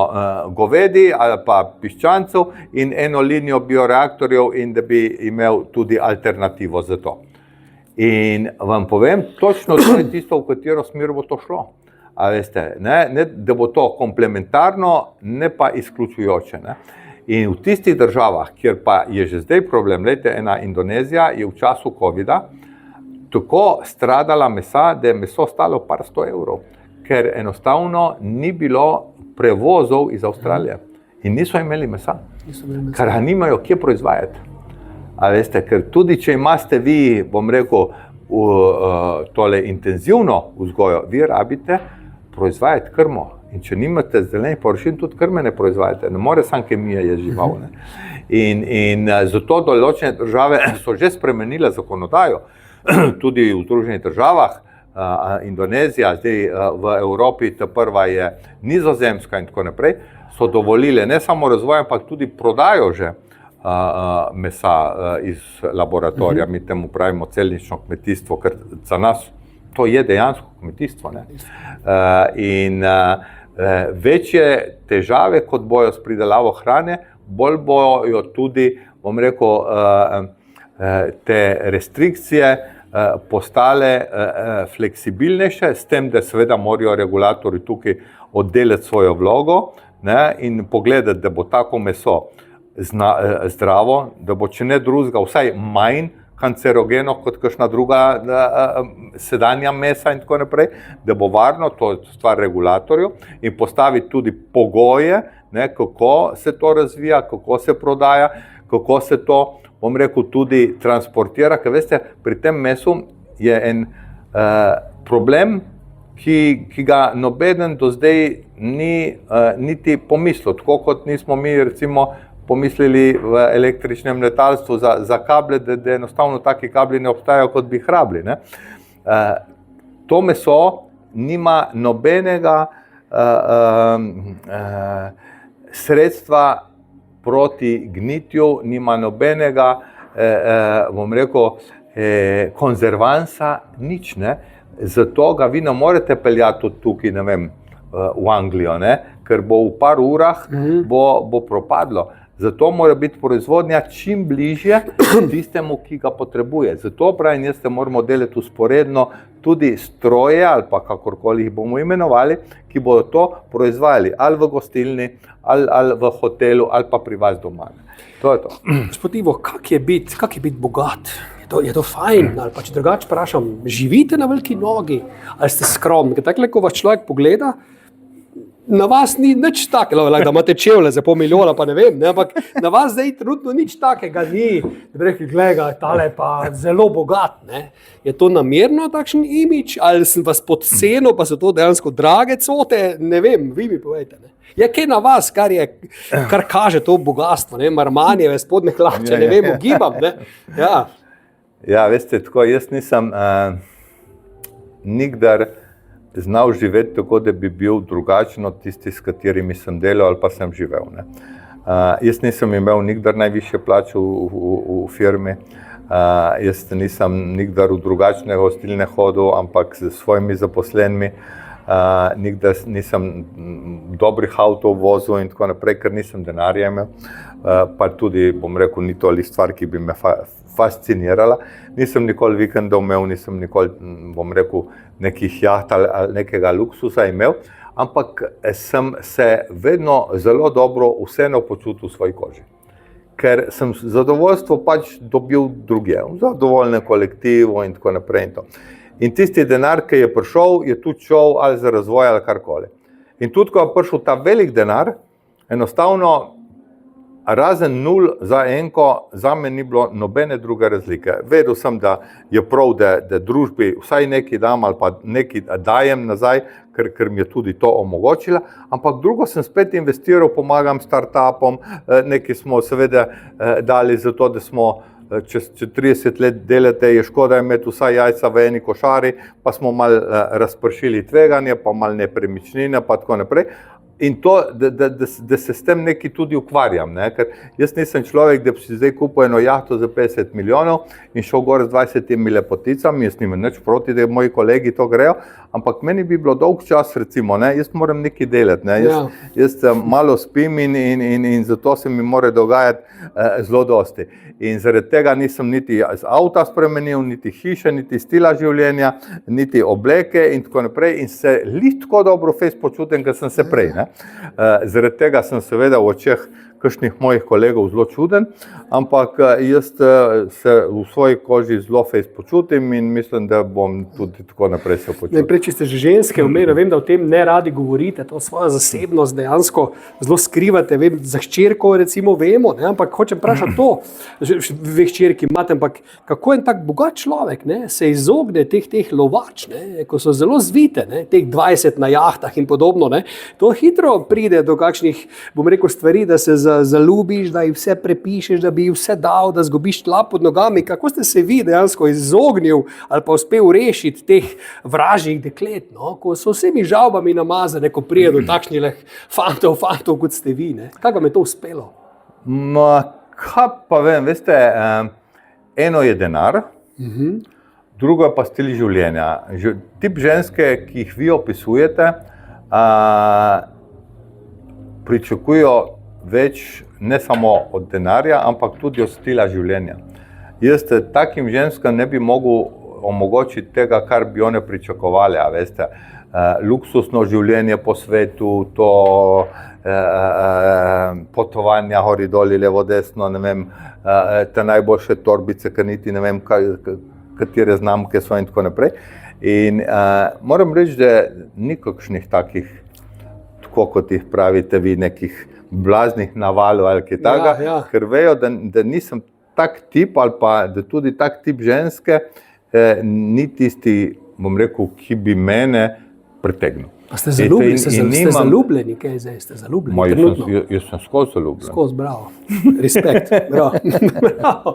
govedi ali pa piščancev in eno linijo bioreaktorjev in da bi imel tudi alternativo za to. In vam povem, točno to je tisto, v katero smer bo to šlo. A veste, ne, da bo to komplementarno, ne pa izključujoče. Ne. In v tistih državah, kjer pa je že zdaj problem, lejte, ena Indonezija je v času covida tako stradala mesa, da je meso stalo par 100 evrov, ker enostavno ni bilo prevozov iz Avstralije in niso imeli mesa, ker ga nimajo kje proizvajati. A veste, ker tudi če imate vi, bom rekel, tole intenzivno vzgojo, vi rabite proizvajati krmo. In če nimate zelenih površin, tudi krme ne proizvajate. Ne more sam kemija je žival. Ne? In zato določene države so že spremenile zakonodajo, tudi v Združenih državah, Indonezija, zdaj v Evropi, ta prva je Nizozemska in tako naprej, so dovolile ne samo razvoj, ampak tudi prodajo že mesa iz laboratorija. Mi temu pravimo celnično kmetijstvo, ker za nas to je dejansko kmetijstvo. Ne? In večje težave, kot bojo s pridelavo hrane, bolj bojo tudi, bom rekel, te restrikcije postale fleksibilnejše, s tem, da seveda morajo regulatorji tukaj oddelati svojo vlogo, ne, in pogledati, da bo tako meso zdravo, da bo, če ne drugega, vsaj manj kancerogeno kot kakšna druga sedanja mesa in tako naprej, da bo varno, to je stvar regulatorjev, in postaviti tudi pogoje, ne, kako se to razvija, kako se prodaja, kako se to, bom rekel, tudi transportira, ker veste, pri tem mesu je en problem, ki ga nobeden do zdaj ni niti pomislil, tako kot nismo mi recimo pomislili v električnem letalstvu za kable, da enostavno taki kabli ne obstajajo, kot bi jih rabili. Ne? To meso nima nobenega sredstva proti gnitju, nima nobenega, bom rekel, konzervansa, nič, ne? Zato ga vi ne morete peljati tudi tukaj, ne vem, v Anglijo, ne? Ker bo v par urah bo propadlo. Zato mora biti proizvodnja čim bližje tistemu, ki ga potrebuje. Zato pravim, jaz te moramo delati usporedno tudi stroje ali pa kakorkoli jih bomo imenovali, ki bodo to proizvajali ali v gostilni, ali v hotelu, ali pa pri vas doma. To je to. Gospod Ivo, kak je biti bogat? Je to fajn? Ali pa če drugače vprašam, živite na veliki nogi? Ali ste skromni? Ker takole, ko vas človek pogleda, na vas ni nič takega, da imate čevlje za $500,000, pa ne vem, ne, ampak na vas zdaj trenutno nič takega ni, da bi rekli, gleda, tale pa zelo bogat. Ne. Je to namerno takšen imidž, ali sem vas podcenil, pa so to dejansko drage cote, ne vem, vi mi povejte. Ne. Je kaj na vas, kar kaže to bogatstvo, ne, Armanijeve spodnje hlače, ne vem, ugibam. Ne. Ja, veste, tako, jaz nisem nikdar znal živeti tako, da bi bil drugačen od tisti, s katerimi sem delal ali pa sem živel. Ne. Jaz nisem imel nikdar najvišje plače v firmi, jaz nisem nikdar v drugačne gostilne hodil, ampak s svojimi zaposlenimi. nikdar nisem dobrih avtov vozil in tako naprej, ker nisem denarja imel. Pa tudi, bom rekel, ni to ali stvar, ki bi me fascinirala. Nisem nikoli vikendov imel, nisem nikoli, bom rekel, nekih jaht ali nekega luksusa imel, ampak sem se vedno zelo dobro vseeno počutil v svoji koži. Ker sem zadovoljstvo pač dobil drugje, v zadovoljnem kolektivu in tako naprej. In tisti denar, ki je prišel, je tudi šel ali za razvoj ali karkoli. In tudi, ko je prišel ta velik denar, enostavno razen nul za enko, za me ni bilo nobene druge razlike. Vedel sem, da je prav, da družbi vsaj nekaj dam ali pa nekaj dajem nazaj, ker mi je tudi to omogočila, ampak drugo sem spet investiral, pomagam startupom, nekaj smo seveda dali za to, da smo, če 30 let delate, je škoda imeti vsa jajca v eni košari, pa smo malo razpršili tveganje, pa malo nepremičnine, pa tako naprej. In to, da se s tem nekaj tudi ukvarjam, ne? Ker jaz nisem človek, da bi si zdaj kupil eno jahto za 50 milijonov in šel gor z 20 lepoticami, jaz nimam nič proti, da moji kolegi to grejo, ampak meni bi bilo dolg čas, recimo, ne? Jaz moram nekaj delati, ne? Jaz malo spim in zato se mi mora dogajati zelo dosti. In zaradi tega nisem niti z avta spremenil, niti hiše, niti stila življenja, niti obleke in tako naprej in se tako dobro počutim, kot sem se prej, ne? Zaradi tega sem seveda v očeh kakšnih mojih kolegov zelo čuden, ampak jaz se v svoji koži zelo počutim in mislim, da bom tudi tako naprej se počutil. Prej, če ste že ženske, vem, da o tem ne radi govorite, to svojo zasebnost dejansko zelo skrivate, vem, za hčerko recimo vemo, ne? Ampak hočem vprašati to, dve hčerki imate, ampak kako en tak bogat človek, ne, se izogne teh lovač, ne, ko so zelo zvite, ne, teh 20 na jahtah in podobno, ne, to hitro pride do kakšnih, bom rekel, stvari, da se zaljubiš, da jih vse prepišeš, da bi jih vse dal, da zgubiš tla pod nogami. Kako ste se vi dejansko izognil ali pa uspel rešiti teh vražjih deklet, no? Ko so vsemi žalbami namazane, ko prije do takšnih fantov, kot ste vi, ne? Kako vam je to uspelo? Kaj pa vem, veste, eno je denar, drugo je pa stil življenja. Tip ženske, ki jih vi opisujete, pričakujejo več ne samo od denarja, ampak tudi od stila življenja. Jaz takim ženskam ne bi mogel omogočiti tega, kar bi one pričakovali, veste, luksusno življenje po svetu, to potovanja gori doli, levo desno, ne vem, te najboljše torbice, ker niti ne vem, katere znamke so in tako naprej. In moram reči, da ni kakšnih takih, tako kot jih pravite vi, nekih blaznih navalov ali kaj takega, ker vejo, da nisem tak tip ali pa da tudi tak tip ženske ni tisti, bom rekel, ki bi mene pritegnil. A ste zaljubljeni, kaj zdaj ste zaljubljeni? Jaz sem skozi zaljubljen. Skozi, bravo. Respekt, bravo.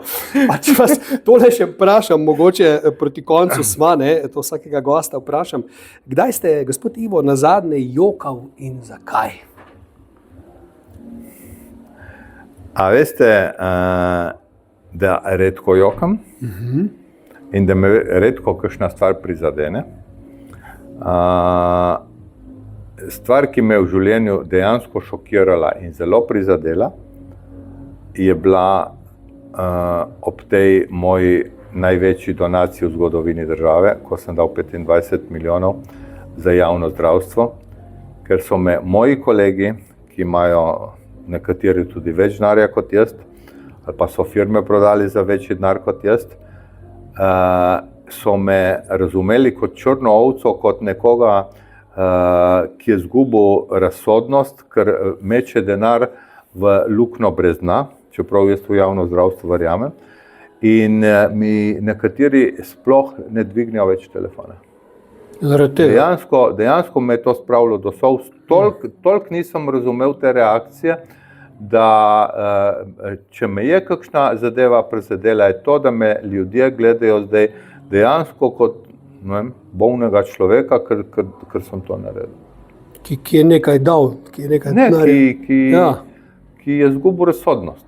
Pa če vas tole še vprašam, mogoče proti koncu sva, ne, to vsakega gosta vprašam, kdaj ste, gospod Ivo, nazadnje jokal in zakaj? A veste, da redko jokam in da me redko kakšna stvar prizadene. Stvar, ki me je v življenju dejansko šokirala in zelo prizadela, je bila ob tej moji največji donaciji v zgodovini države, ko sem dal 25 milijonov za javno zdravstvo, ker so me moji kolegi, ki imajo nekateri tudi več denarja kot jaz, ali pa so firme prodali za večji denar kot jaz, so me razumeli kot črno ovco, kot nekoga, ki je izgubil razsodnost, ker meče denar v luknjo brez dna, čeprav jaz v javno zdravstvo verjamem, in mi nekateri sploh ne dvignejo več telefona. Dejansko me je to spravilo do solz. Toliko nisem razumel te reakcije, da če me je kakšna zadeva prizadela, je to, da me ljudje gledajo zdaj dejansko kot bolnega človeka, ker sem to naredil. Ki je nekaj dal, ki je nekaj naredil. Ki je izgubil razsodnost.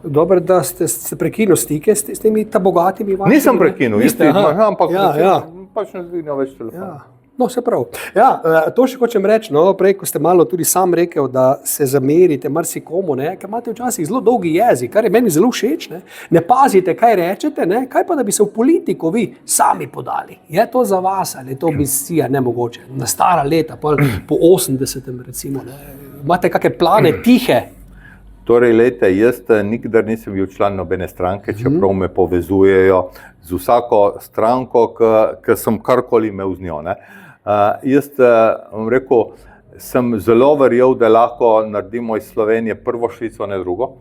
Dobro, da ste prekinili stike s temi bogatimi vašimi. Nisem prekinil, ampak pač ne dvignejo več telefona. No, se pravi. Ja, to še hočem reči, no, prej, ko ste malo tudi sam rekel, da se zamerite marsikomu, ker imate včasih zelo dolgi jezik, kar je meni zelo všeč. Ne pazite, kaj rečete, kaj pa da bi se v politiko vi sami podali. Je to za vas ali je to misija nemogoče? Na stara leta, po 80. recimo, imate kakšne plane tihe? Torej, lejte, jaz nikdar nisem bil član nobene stranke, čeprav me povezujejo z vsako stranko, ki sem karkoli imel z njo. Jaz vam rekel, sem zelo verjel, da lahko naredimo iz Slovenije prvo Švico, ne drugo.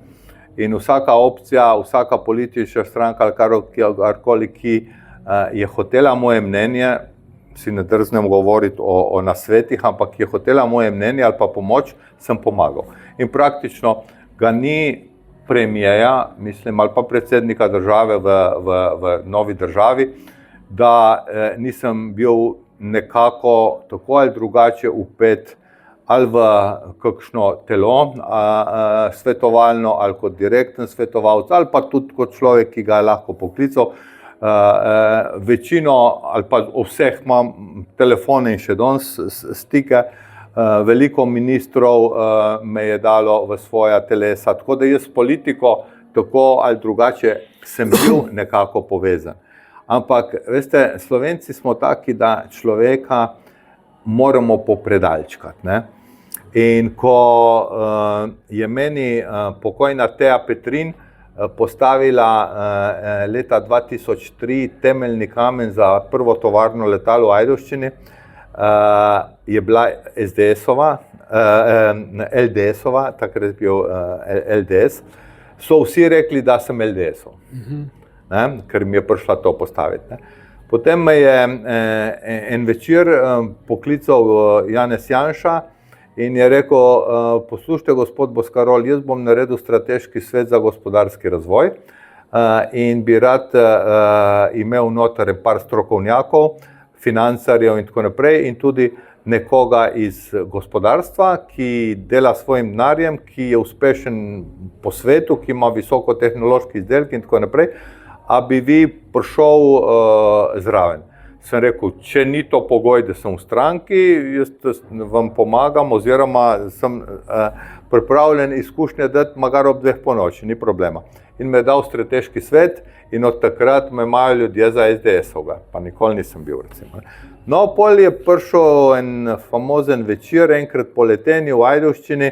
In vsaka opcija, vsaka politična stranka ali karkoli, ki je hotela moje mnenje, si ne drznem govoriti o nasvetih, ampak je hotela moje mnenje ali pa pomoč, sem pomagal. In praktično ga ni premijeja, mislim, ali pa predsednika države v novi državi, da nisem bil nekako tako ali drugače vpet ali v kakšno telo svetovalno, ali kot direkten svetovalec, ali pa tudi kot človek, ki ga je lahko poklical. Večino ali pa vseh imam telefone in še danes stike. Veliko ministrov me je dalo v svoja telesa, tako da jaz s politiko tako ali drugače sem bil nekako povezan. Ampak, veste, Slovenci smo taki, da človeka moramo popredalčkati. In ko je meni pokojna Teja Petrin postavila leta 2003 temeljni kamen za prvo tovarno letalo v Ajdovščini, je bila SDS-ova, LDS-ova, takrat je bil LDS, so vsi rekli, da sem LDS-ov, ker mi je prišla to postaviti. Potem me je en večer poklical Janez Janša in je rekel, poslušajte, gospod Boscarol, jaz bom naredil strateški svet za gospodarski razvoj in bi rad imel noter par strokovnjakov, financarjev in tako naprej, in tudi nekoga iz gospodarstva, ki dela svojim denarjem, ki je uspešen po svetu, ki ima visokotehnološki izdelki in tako naprej, a bi vi prišel zraven. Sem rekel, če ni to pogoj, da sem v stranki, jaz vam pomagam oziroma sem pripravljen izkušnje dati magar ob 2 ponoči, ni problema. In me je dal strateški svet in od takrat me imajo ljudje za SDS-ovega, pa nikoli nisem bil, recimo. No, pol je prišel en famozen večer, enkrat po letenju v Ajdovščini,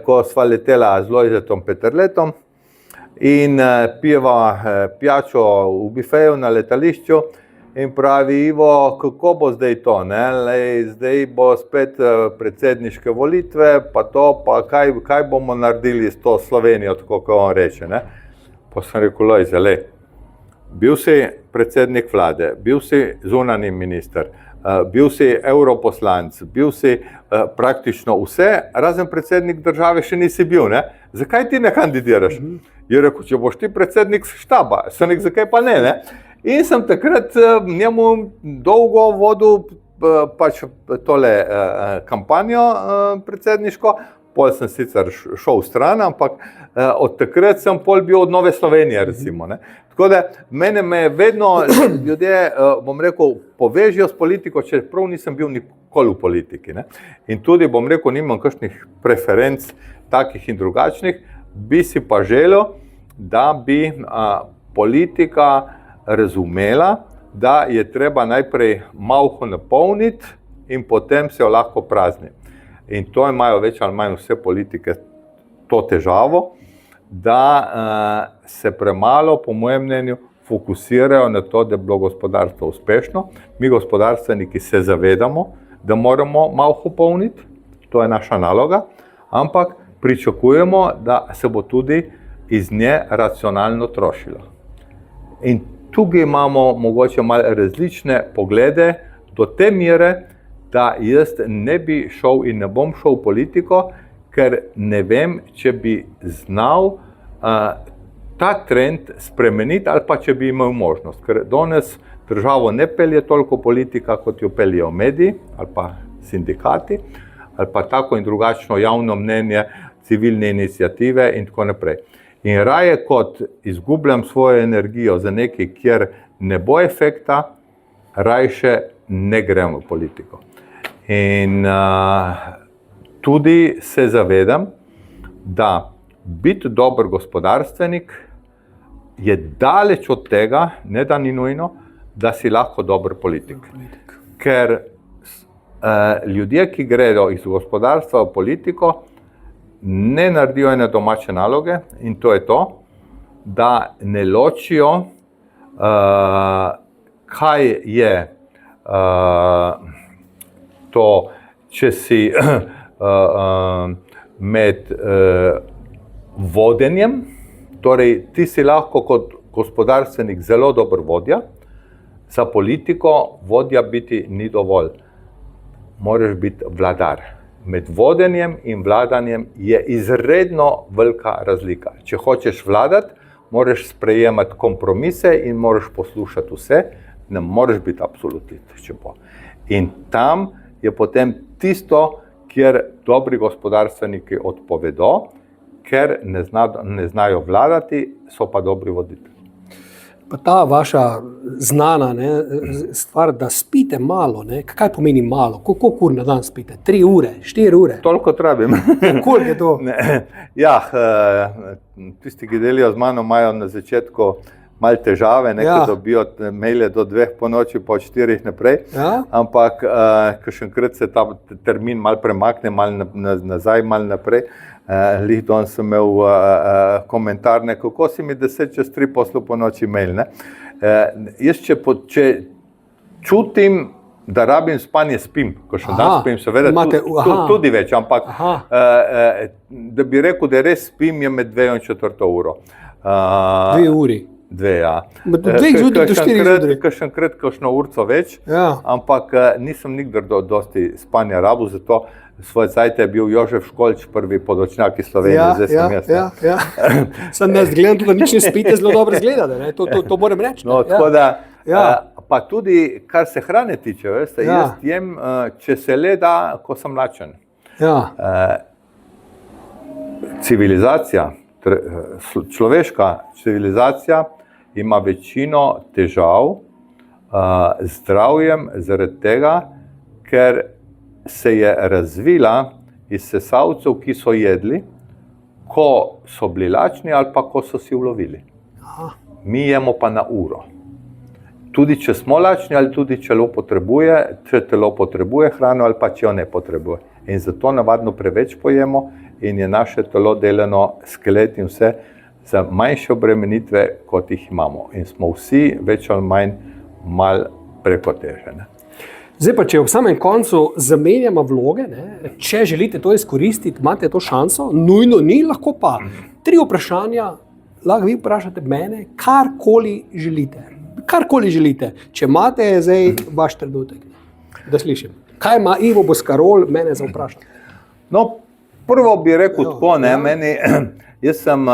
ko sva letela z Lojzetom Peterletom in pijeva pijačo v bifeju na letališču in pravi, Ivo, kako bo zdaj to, zdaj bo spet predsedniške volitve, pa to, pa kaj bomo naredili s to Slovenijo, tako kot on reče. Pa sem rekel, Lojze, bil si predsednik vlade, bil si zunanji minister, bil si europoslanec, bil si praktično vse, razen predsednik države še nisi bil, Zakaj ti ne kandidiraš? Je rekel, če boš ti predsednik štaba, sem rekel, zakaj pa ne? In sem takrat njemu dolgo vodil pač tole kampanjo predsedniško, pol sem sicer šel v stran, ampak od takrat sem pol bil od Nove Slovenije, recimo. Tako da mene me vedno ljudje, bom rekel, povežijo s politiko, čeprav nisem bil nikoli v politiki. In tudi, bom rekel, nimam kakšnih preferenc takih in drugačnih, bi si pa želel, da bi politika razumela, da je treba najprej malho napolniti in potem se jo lahko prazni. In to imajo več ali manj vse politike to težavo, da se premalo, po mojem mnenju, fokusirajo na to, da je bilo gospodarstvo uspešno. Mi gospodarstveniki se zavedamo, da moramo malho polniti, to je naša naloga, ampak pričakujemo, da se bo tudi iz nje racionalno trošilo. In tukaj imamo mogoče malo različne poglede do te mere, da jaz ne bi šel in ne bom šel v politiko, ker ne vem, če bi znal ta trend spremeniti ali pa če bi imel možnost. Ker danes državo ne pelje toliko politika, kot jo peljejo mediji ali pa sindikati, ali pa tako in drugačno javno mnenje, civilne iniciative in tako naprej. In raje kot izgubljam svojo energijo za nekaj, kjer ne bo efekta, rajše ne grem v politiko. In tudi se zavedam, da biti dober gospodarstvenik je daleč od tega, ne da ni nujno, da si lahko dober politik. Ker ljudje, ki gredo iz gospodarstva v politiko, ne naredijo ene domače naloge in to je to, da ne ločijo, kaj je to, če si med vodenjem, torej ti si lahko kot gospodarstvenik zelo dober vodja, za politiko vodja biti ni dovolj. Moraš biti vladar. Med vodenjem in vladanjem je izredno velika razlika. Če hočeš vladati, moraš sprejemati kompromise in moraš poslušati vse, ne moreš biti absolutist. In tam je potem tisto, kjer dobri gospodarstveniki odpovedo, ker ne znajo vladati, so pa dobri voditelji. Pa ta vaša znana stvar, da spite malo, kaj pomeni malo? Koliko ur na dan spite? 3 ure, 4 ure? Toliko trebim. Koliko je to? Ja, tisti, ki delijo z mano, imajo na začetku malo težave, ki dobijo maile do 2 po noči, po 4 naprej, ampak kakšenkrat se ta termin malo premakne, malo nazaj, malo naprej. Lih danes sem imel komentar, kako si mi 10 čez 3 poslal po noči mail. Jaz, če čutim, da rabim spanje, spim, ko še dan spim, seveda tudi več, ampak da bi rekel, da res spim, je med 2 in 4 uro. 2 uri? 2, ja. Od 2 zjutraj do 4 zjutraj? Kakšenkrat kakšno urco več, ampak nisem nikdar dosti spanja rabil, zato svoj cajt je bil Jožef Školč, prvi podočnjak iz Slovenije, zdaj sem jaz. Sem jaz gledam, da nič ne spite, zelo dobro zgledate, to moram reči. No, tako da, pa tudi, kar se hrane tiče, veste, jaz jem, če se le da, ko sem lačen. Civilizacija, človeška civilizacija ima večino težav z zdravjem zaradi tega, ker se je razvila iz sesalcev, ki so jedli, ko so bili lačni ali pa ko so si ulovili. Mi jemo pa na uro. Tudi če smo lačni ali tudi če telo potrebuje hrano ali pa če jo ne potrebuje. In zato navadno preveč pojemo in je naše telo delano, skelet in vse, za manjše obremenitve, kot jih imamo. In smo vsi več ali manj malo prekoteženi. Zdaj pa, če ob samem koncu zamenjamo vloge, če želite to izkoristiti, imate to šanso, nujno ni, lahko pa 3 vprašanja, lahko vi vprašate mene, karkoli želite. Karkoli želite, če imate zdaj vaš trenutek, da slišim. Kaj ima Ivo Boscarol mene za vprašanje? No, prvo bi rekel tako, jaz sem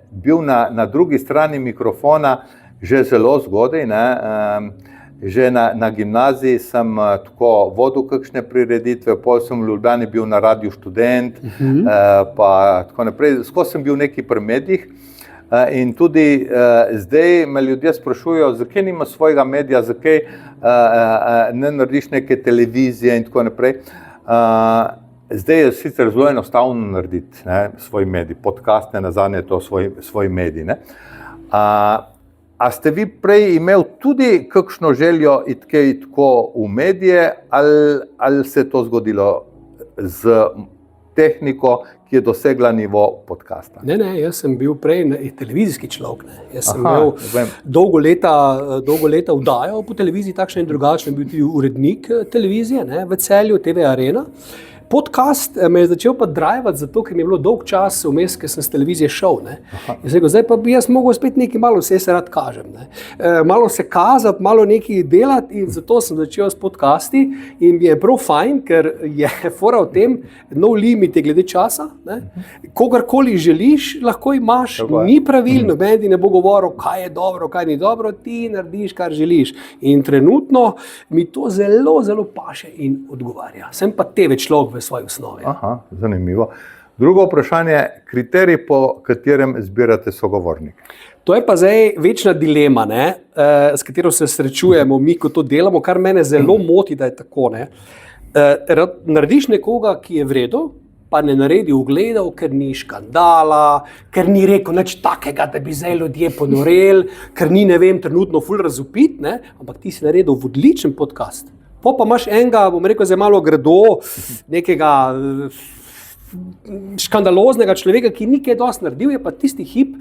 bil na drugi strani mikrofona že zelo zgodaj, Že na gimnaziji sem tako vodil kakšne prireditve, potem sem v Ljubljani bil na Radiu Študent, pa tako naprej. Skozi sem bil neki pri medijih in tudi zdaj me ljudje sprašujejo, zakaj nima svojega medija, zakaj ne narediš neke televizije in tako naprej. Zdaj je sicer zelo enostavno narediti svoj medij, podcast, nazadnje je to svoj medij. A ste vi prej imeli tudi kakšno željo iti tako v medije, ali se je to zgodilo z tehniko, ki je dosegla nivo podcasta? Ne, jaz sem bil prej televizijski človek. Jaz sem imel dolgo leta vdajal po televiziji, takšen in drugačen, bil tudi urednik televizije v Celju, TV Arena. Podcast me je začel pa drajvati zato, ker mi je bilo dolg čas vmes, ker sem s televizije šel. In sem rekel, zdaj pa bi jaz mogel spet nekaj malo, vse se rad kažem. Malo se kazati, malo nekaj delati in zato sem začel s podcasti in mi je prav fajn, ker je fora v tem, no limit je glede časa. Kogarkoli želiš, lahko imaš, ni pravil, noben ti ne bo govoril, kaj je dobro, kaj ni dobro, ti narediš, kar želiš. In trenutno mi to zelo, zelo paše in odgovarja. Sem pa TV človek v svoji osnovi. Zanimivo. Drugo vprašanje, kriterij, po katerem zbirate sogovornike? To je pa zdaj večna dilema, s katero se srečujemo mi, ko to delamo, kar mene zelo moti, da je tako. Narediš nekoga, ki je v redu, pa ne naredi ugledov, ker ni škandala, ker ni rekel nič takega, da bi zdaj ljudje ponoreli, ker ni, ne vem, trenutno ful razvpit, ampak ti si naredil odličen podcast. Pa imaš enega, bom rekel, zdaj malo gredo, nekega škandaloznega človeka, ki ni kaj dosti naredil, je pa tisti hip,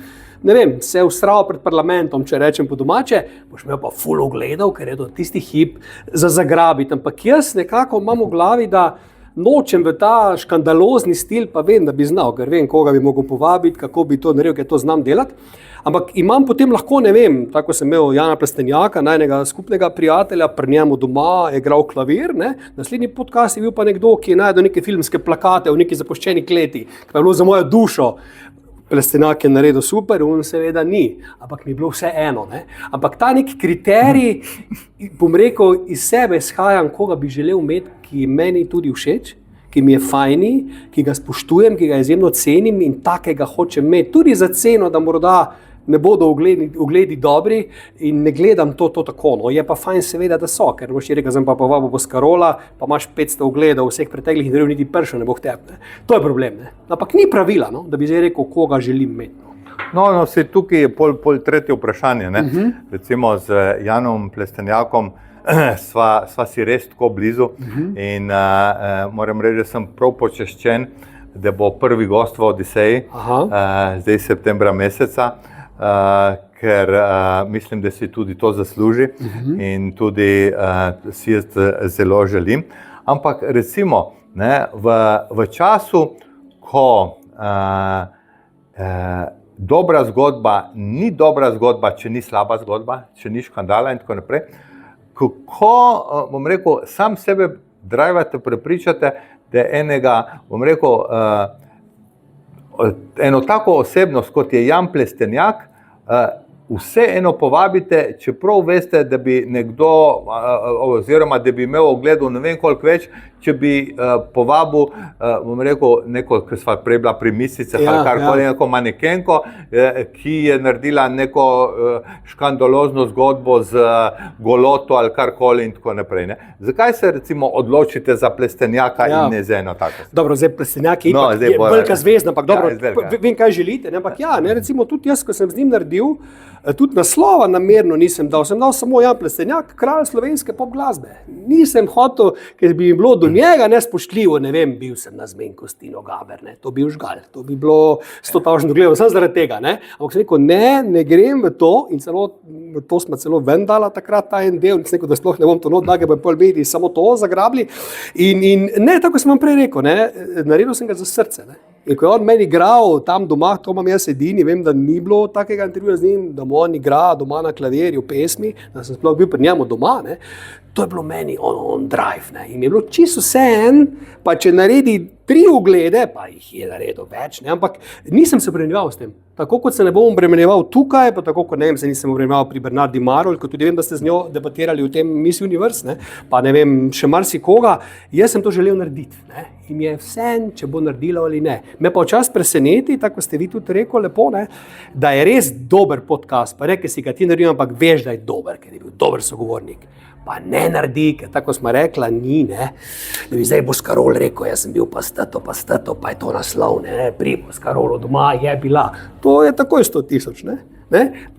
ne vem, se je ustral pred parlamentom, če rečem po domače, boš imel pa ful ugledov, ker je to tisti hip za zagrabiti. Ampak jaz nekako imam v glavi, da nočem v ta škandalozni stil, pa vem, da bi znal, ker vem, koga bi mogel povabiti, kako bi to naredil, ker to znam delati. Ampak imam potem lahko, ne vem, tako sem imel Jana Plestenjaka, najnega skupnega prijatelja, pri njemu doma je igral klavir, naslednji podcast je bil pa nekdo, ki je najdel neke filmske plakate v neki zapuščeni kleti, ki je bilo za mojo dušo. Plestenjak je naredil super, on seveda ni, ampak mi je bilo vse eno. Ampak ta nek kriterij, bom rekel, iz sebe izhajam, koga bi želel imeti, ki meni tudi všeč, ki mi je fajni, ki ga spoštujem, ki ga izjemno cenim in takega hočem imeti. Tudi za ceno, da morda ne bodo ugledi dobri in ne gledam to tako. Je pa fajn seveda, da so, ker boš ti rekel, sem pa povabil Boscarola, pa imaš 500 ugledov vseh preteklih intervjujev, niti pršo ne bo k tebi. To je problem. Ampak ni pravila, da bi zdaj rekel, koga želim imeti. No, se tukaj je pol tretje vprašanje. Recimo z Janom Plestenjakom sva si res tako blizu in moram reči, da sem prav počaščen, da bo prvi gost v Odiseji, zdaj septembra meseca, ker mislim, da si tudi to zasluži in tudi si jaz zelo želim. Ampak recimo, v času, ko dobra zgodba ni dobra zgodba, če ni slaba zgodba, če ni škandala in tako naprej, kako, bom rekel, sam sebe drivate, prepričate, da enega, bom rekel, eno tako osebnost, kot je Jan Plestenjak, vseeno povabite, čeprav veste, da bi nekdo, oziroma da bi imel ogledov ne vem koliko več, če bi povabil, bom rekel, neko, ki sva prej bila pri Misicah ali karkoli, neko manekenko, ki je naredila neko škandalozno zgodbo z goloto ali karkoli in tako naprej. Zakaj se recimo odločite za Plestenjaka in ne za eno tako? Dobro, zdaj Plestenjak je velika zvezda, ampak dobro, vem, kaj želite, ampak recimo tudi jaz, ko sem z njim naredil, tudi naslova namerno nisem dal, sem dal samo Jan Plestenjak, kralj slovenske pop glasbe. Nisem hotel, ker bi bilo do njega nespoštljivo, ne vem, bil sem na zmenkosti Nogaber, to bi užgal, to bi bilo 100.000 gledov, sem zaradi tega, ampak sem rekel, ne grem v to in celo, v to smo celo ven dala takrat ta en del, sem rekel, da sploh ne bom to not, da ga bo pol mediji samo to zagrabili in ne, tako sem vam prej rekel, naredil sem ga za srce, In ko je on meni igral tam doma, to imam jaz edini, vem, da ni bilo takega intervjuja z njim, da mu on igra doma na klavirju, pesmi, da sem sploh bil pri njemu doma, to je bilo meni on drive, in mi je bilo čisto vseeno, pa če naredi 3 uglede, pa jih je naredil več, ampak nisem se obremenjeval s tem. Tako kot se ne bom obremenjeval tukaj, pa tako kot ne vem, se nisem obremenjeval pri Bernardi Marol, kot tudi vem, da ste z njo debatirali v tem Miss Universe, pa ne vem, še marsikoga, jaz sem to želel narediti, in mi je vseeno, če bo naredila ali ne. Me pa včasih preseneti, tako ste vi tudi rekel lepo, da je res dober podcast, pa reke si ga ti naredim, ampak veš, da je dober, ker je bil dober sogovornik. Pa ne naredi, ker tako smo rekla, ni, da bi zdaj Boscarol rekel, jaz sem bil pa stato, pa je to naslov, pri Boscarolu doma je bila. To je takoj 100.000,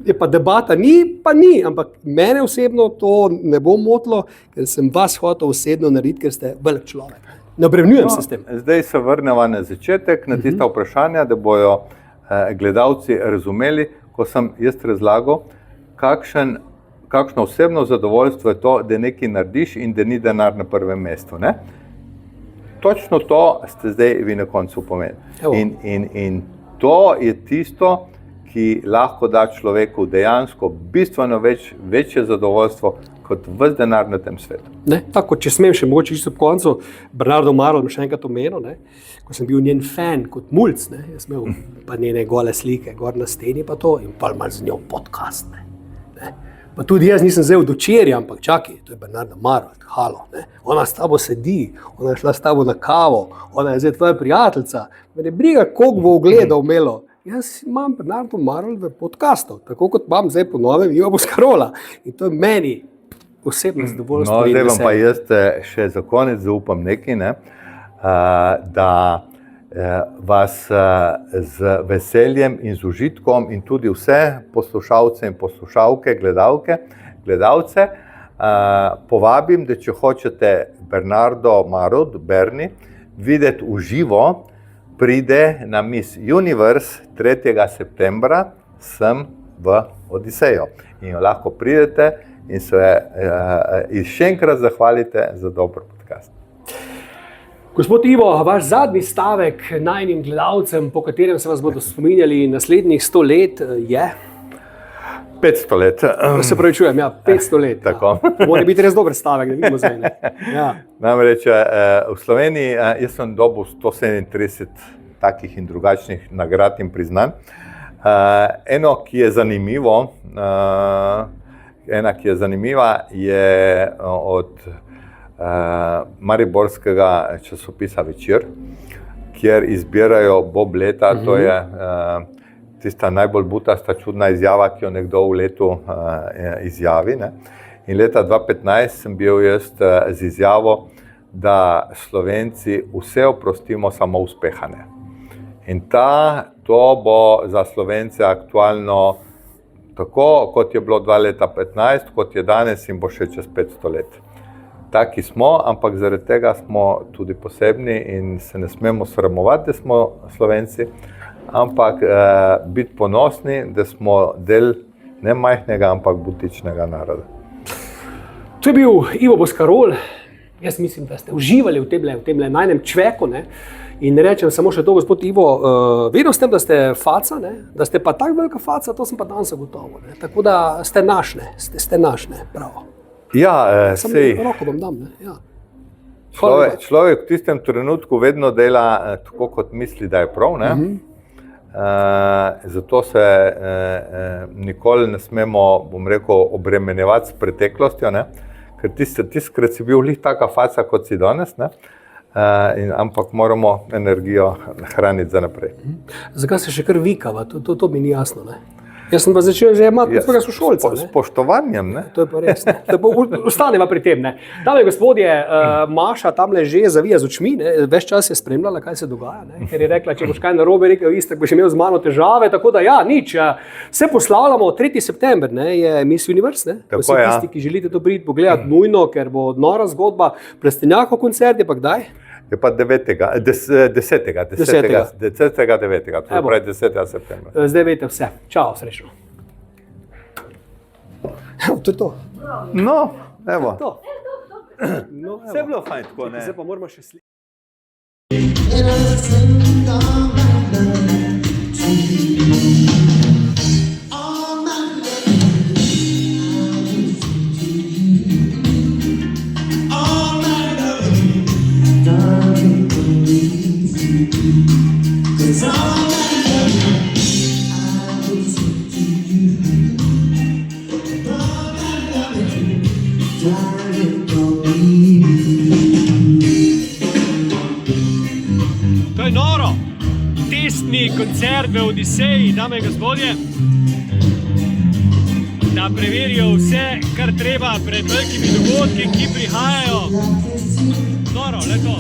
Je pa debata, ni, ampak mene osebno to ne bo motilo, ker sem vas hotel osebno narediti, ker ste velik človek. Ne obremenjujem se s tem. Zdaj se vrnemo na začetek, na tista vprašanja, da bojo gledalci razumeli, ko sem jaz razlagal, kakšno osebno zadovoljstvo je to, da nekaj narediš in da ni denar na prvem mestu. Točno to ste zdaj vi na koncu pomenili. In to je tisto, ki lahko da človeku dejansko bistveno večje zadovoljstvo kot ves denar na tem svetu. Tako, če smem še mogoče čisto po koncu, Bernardo Marol mi še enkrat omenil, ko sem bil njen fan kot mulc, jaz imel pa njene gole slike gor na steni pa to in pa malo z njo podcast. Pa tudi jaz nisem zdaj od včerja, ampak čakaj, to je Bernarda Marol, halo, ona s tabo sedi, ona je šla s tabo na kavo, ona je zdaj tvoja prijateljica, me ne briga, koliko bo ugledov imelo, jaz imam Bernardo Marolt v podcastu, tako kot imam zdaj po novem Iva Boscarola. In to je meni osebno zadovoljstvo. No, zdaj vam pa jaz še za konec zaupam nekaj, ne? Da vas z veseljem in z užitkom in tudi vse poslušalce in poslušalke, gledalce, povabim, da če hočete Bernardo Marolt, Berni, videti v živo, pride na Miss Universe 3. septembra sem v Odisejo. In jo lahko pridete in se še enkrat zahvalite za dober podcast. Gospod Ivo, vaš zadnji stavek najnim gledalcem, po katerem se vas bodo spominjali naslednjih 100 let, je? 500 let. Se pravi, čujem, 500 let. Tako. Mora biti res dober stavek, da vidimo zdaj. Ja. Namreč v Sloveniji jaz sem dobil 137 takih in drugačnih nagrad in priznanj. Ena, ki je zanimiva, je od mariborskega časopisa Večer, kjer izbirajo Bob leta, to je tista najbolj butasta, čudna izjava, ki jo nekdo v letu izjavi. Ne? In leta 2015 sem bil jaz z izjavo, da Slovenci vse oprostimo, samo uspeha ne. In to bo za Slovence aktualno tako, kot je bilo 2015, kot je danes in bo še čez 500 let. Taki smo, ampak zaradi tega smo tudi posebni in se ne smemo sramovati, da smo Slovenci, ampak biti ponosni, da smo del ne majhnega, ampak butičnega naroda. To je bil Ivo Boscarol. Jaz mislim, da ste uživali v tem najnem čveku, ne? In rečem samo še to, gospod Ivo, vedel sem, da ste faca, ne? Da ste pa tako velika faca, to sem pa danes zagotovo. Ne? Tako da ste našne, bravo. Ja, sej. Roko vam dam, ne? Ja. Človek v tistem trenutku vedno dela tako, kot misli, da je prav, ne? Zato se nikoli ne smemo, bom rekel, obremenjevati s preteklostjo, ne? Ker tiskrat si bil lih taka faca, kot si danes, ne? Ampak moramo energijo hraniti za naprej. Zakaj se še kar vikava? To mi ni jasno, ne? Jaz sem pa začel že imati svojega sošolca. S spoštovanjem, ne? To je pa res. Ostaneva pri tem, ne? Dame in gospodje, Maša tamle že zavija z očmi, ne? Ves čas je spremljala, kaj se dogaja, ne? Ker je rekla, če boš kaj narobe rekel, Istek boš imel z mano težave, tako da ja, nič. Se poslavljamo 3. september, ne? Je Miss Universe, ne? Tako vsi je, tisti, ki želite to priti pogledati nujno, ker bo nora zgodba. Prestenjakov koncert je pa kdaj? Je pa 10. 9. To pravi 10. septembra. Zdaj veste vse. Čau, srečno. To je to. No, evo. To. No, Vse je bilo fajn, tako ne. Zdaj pa moramo še slišati. To je noro, testni koncert v Odiseji, dame in gospodje, da preverijo vse, kar treba pred velikimi dogodki, ki prihajajo. Noro, le to.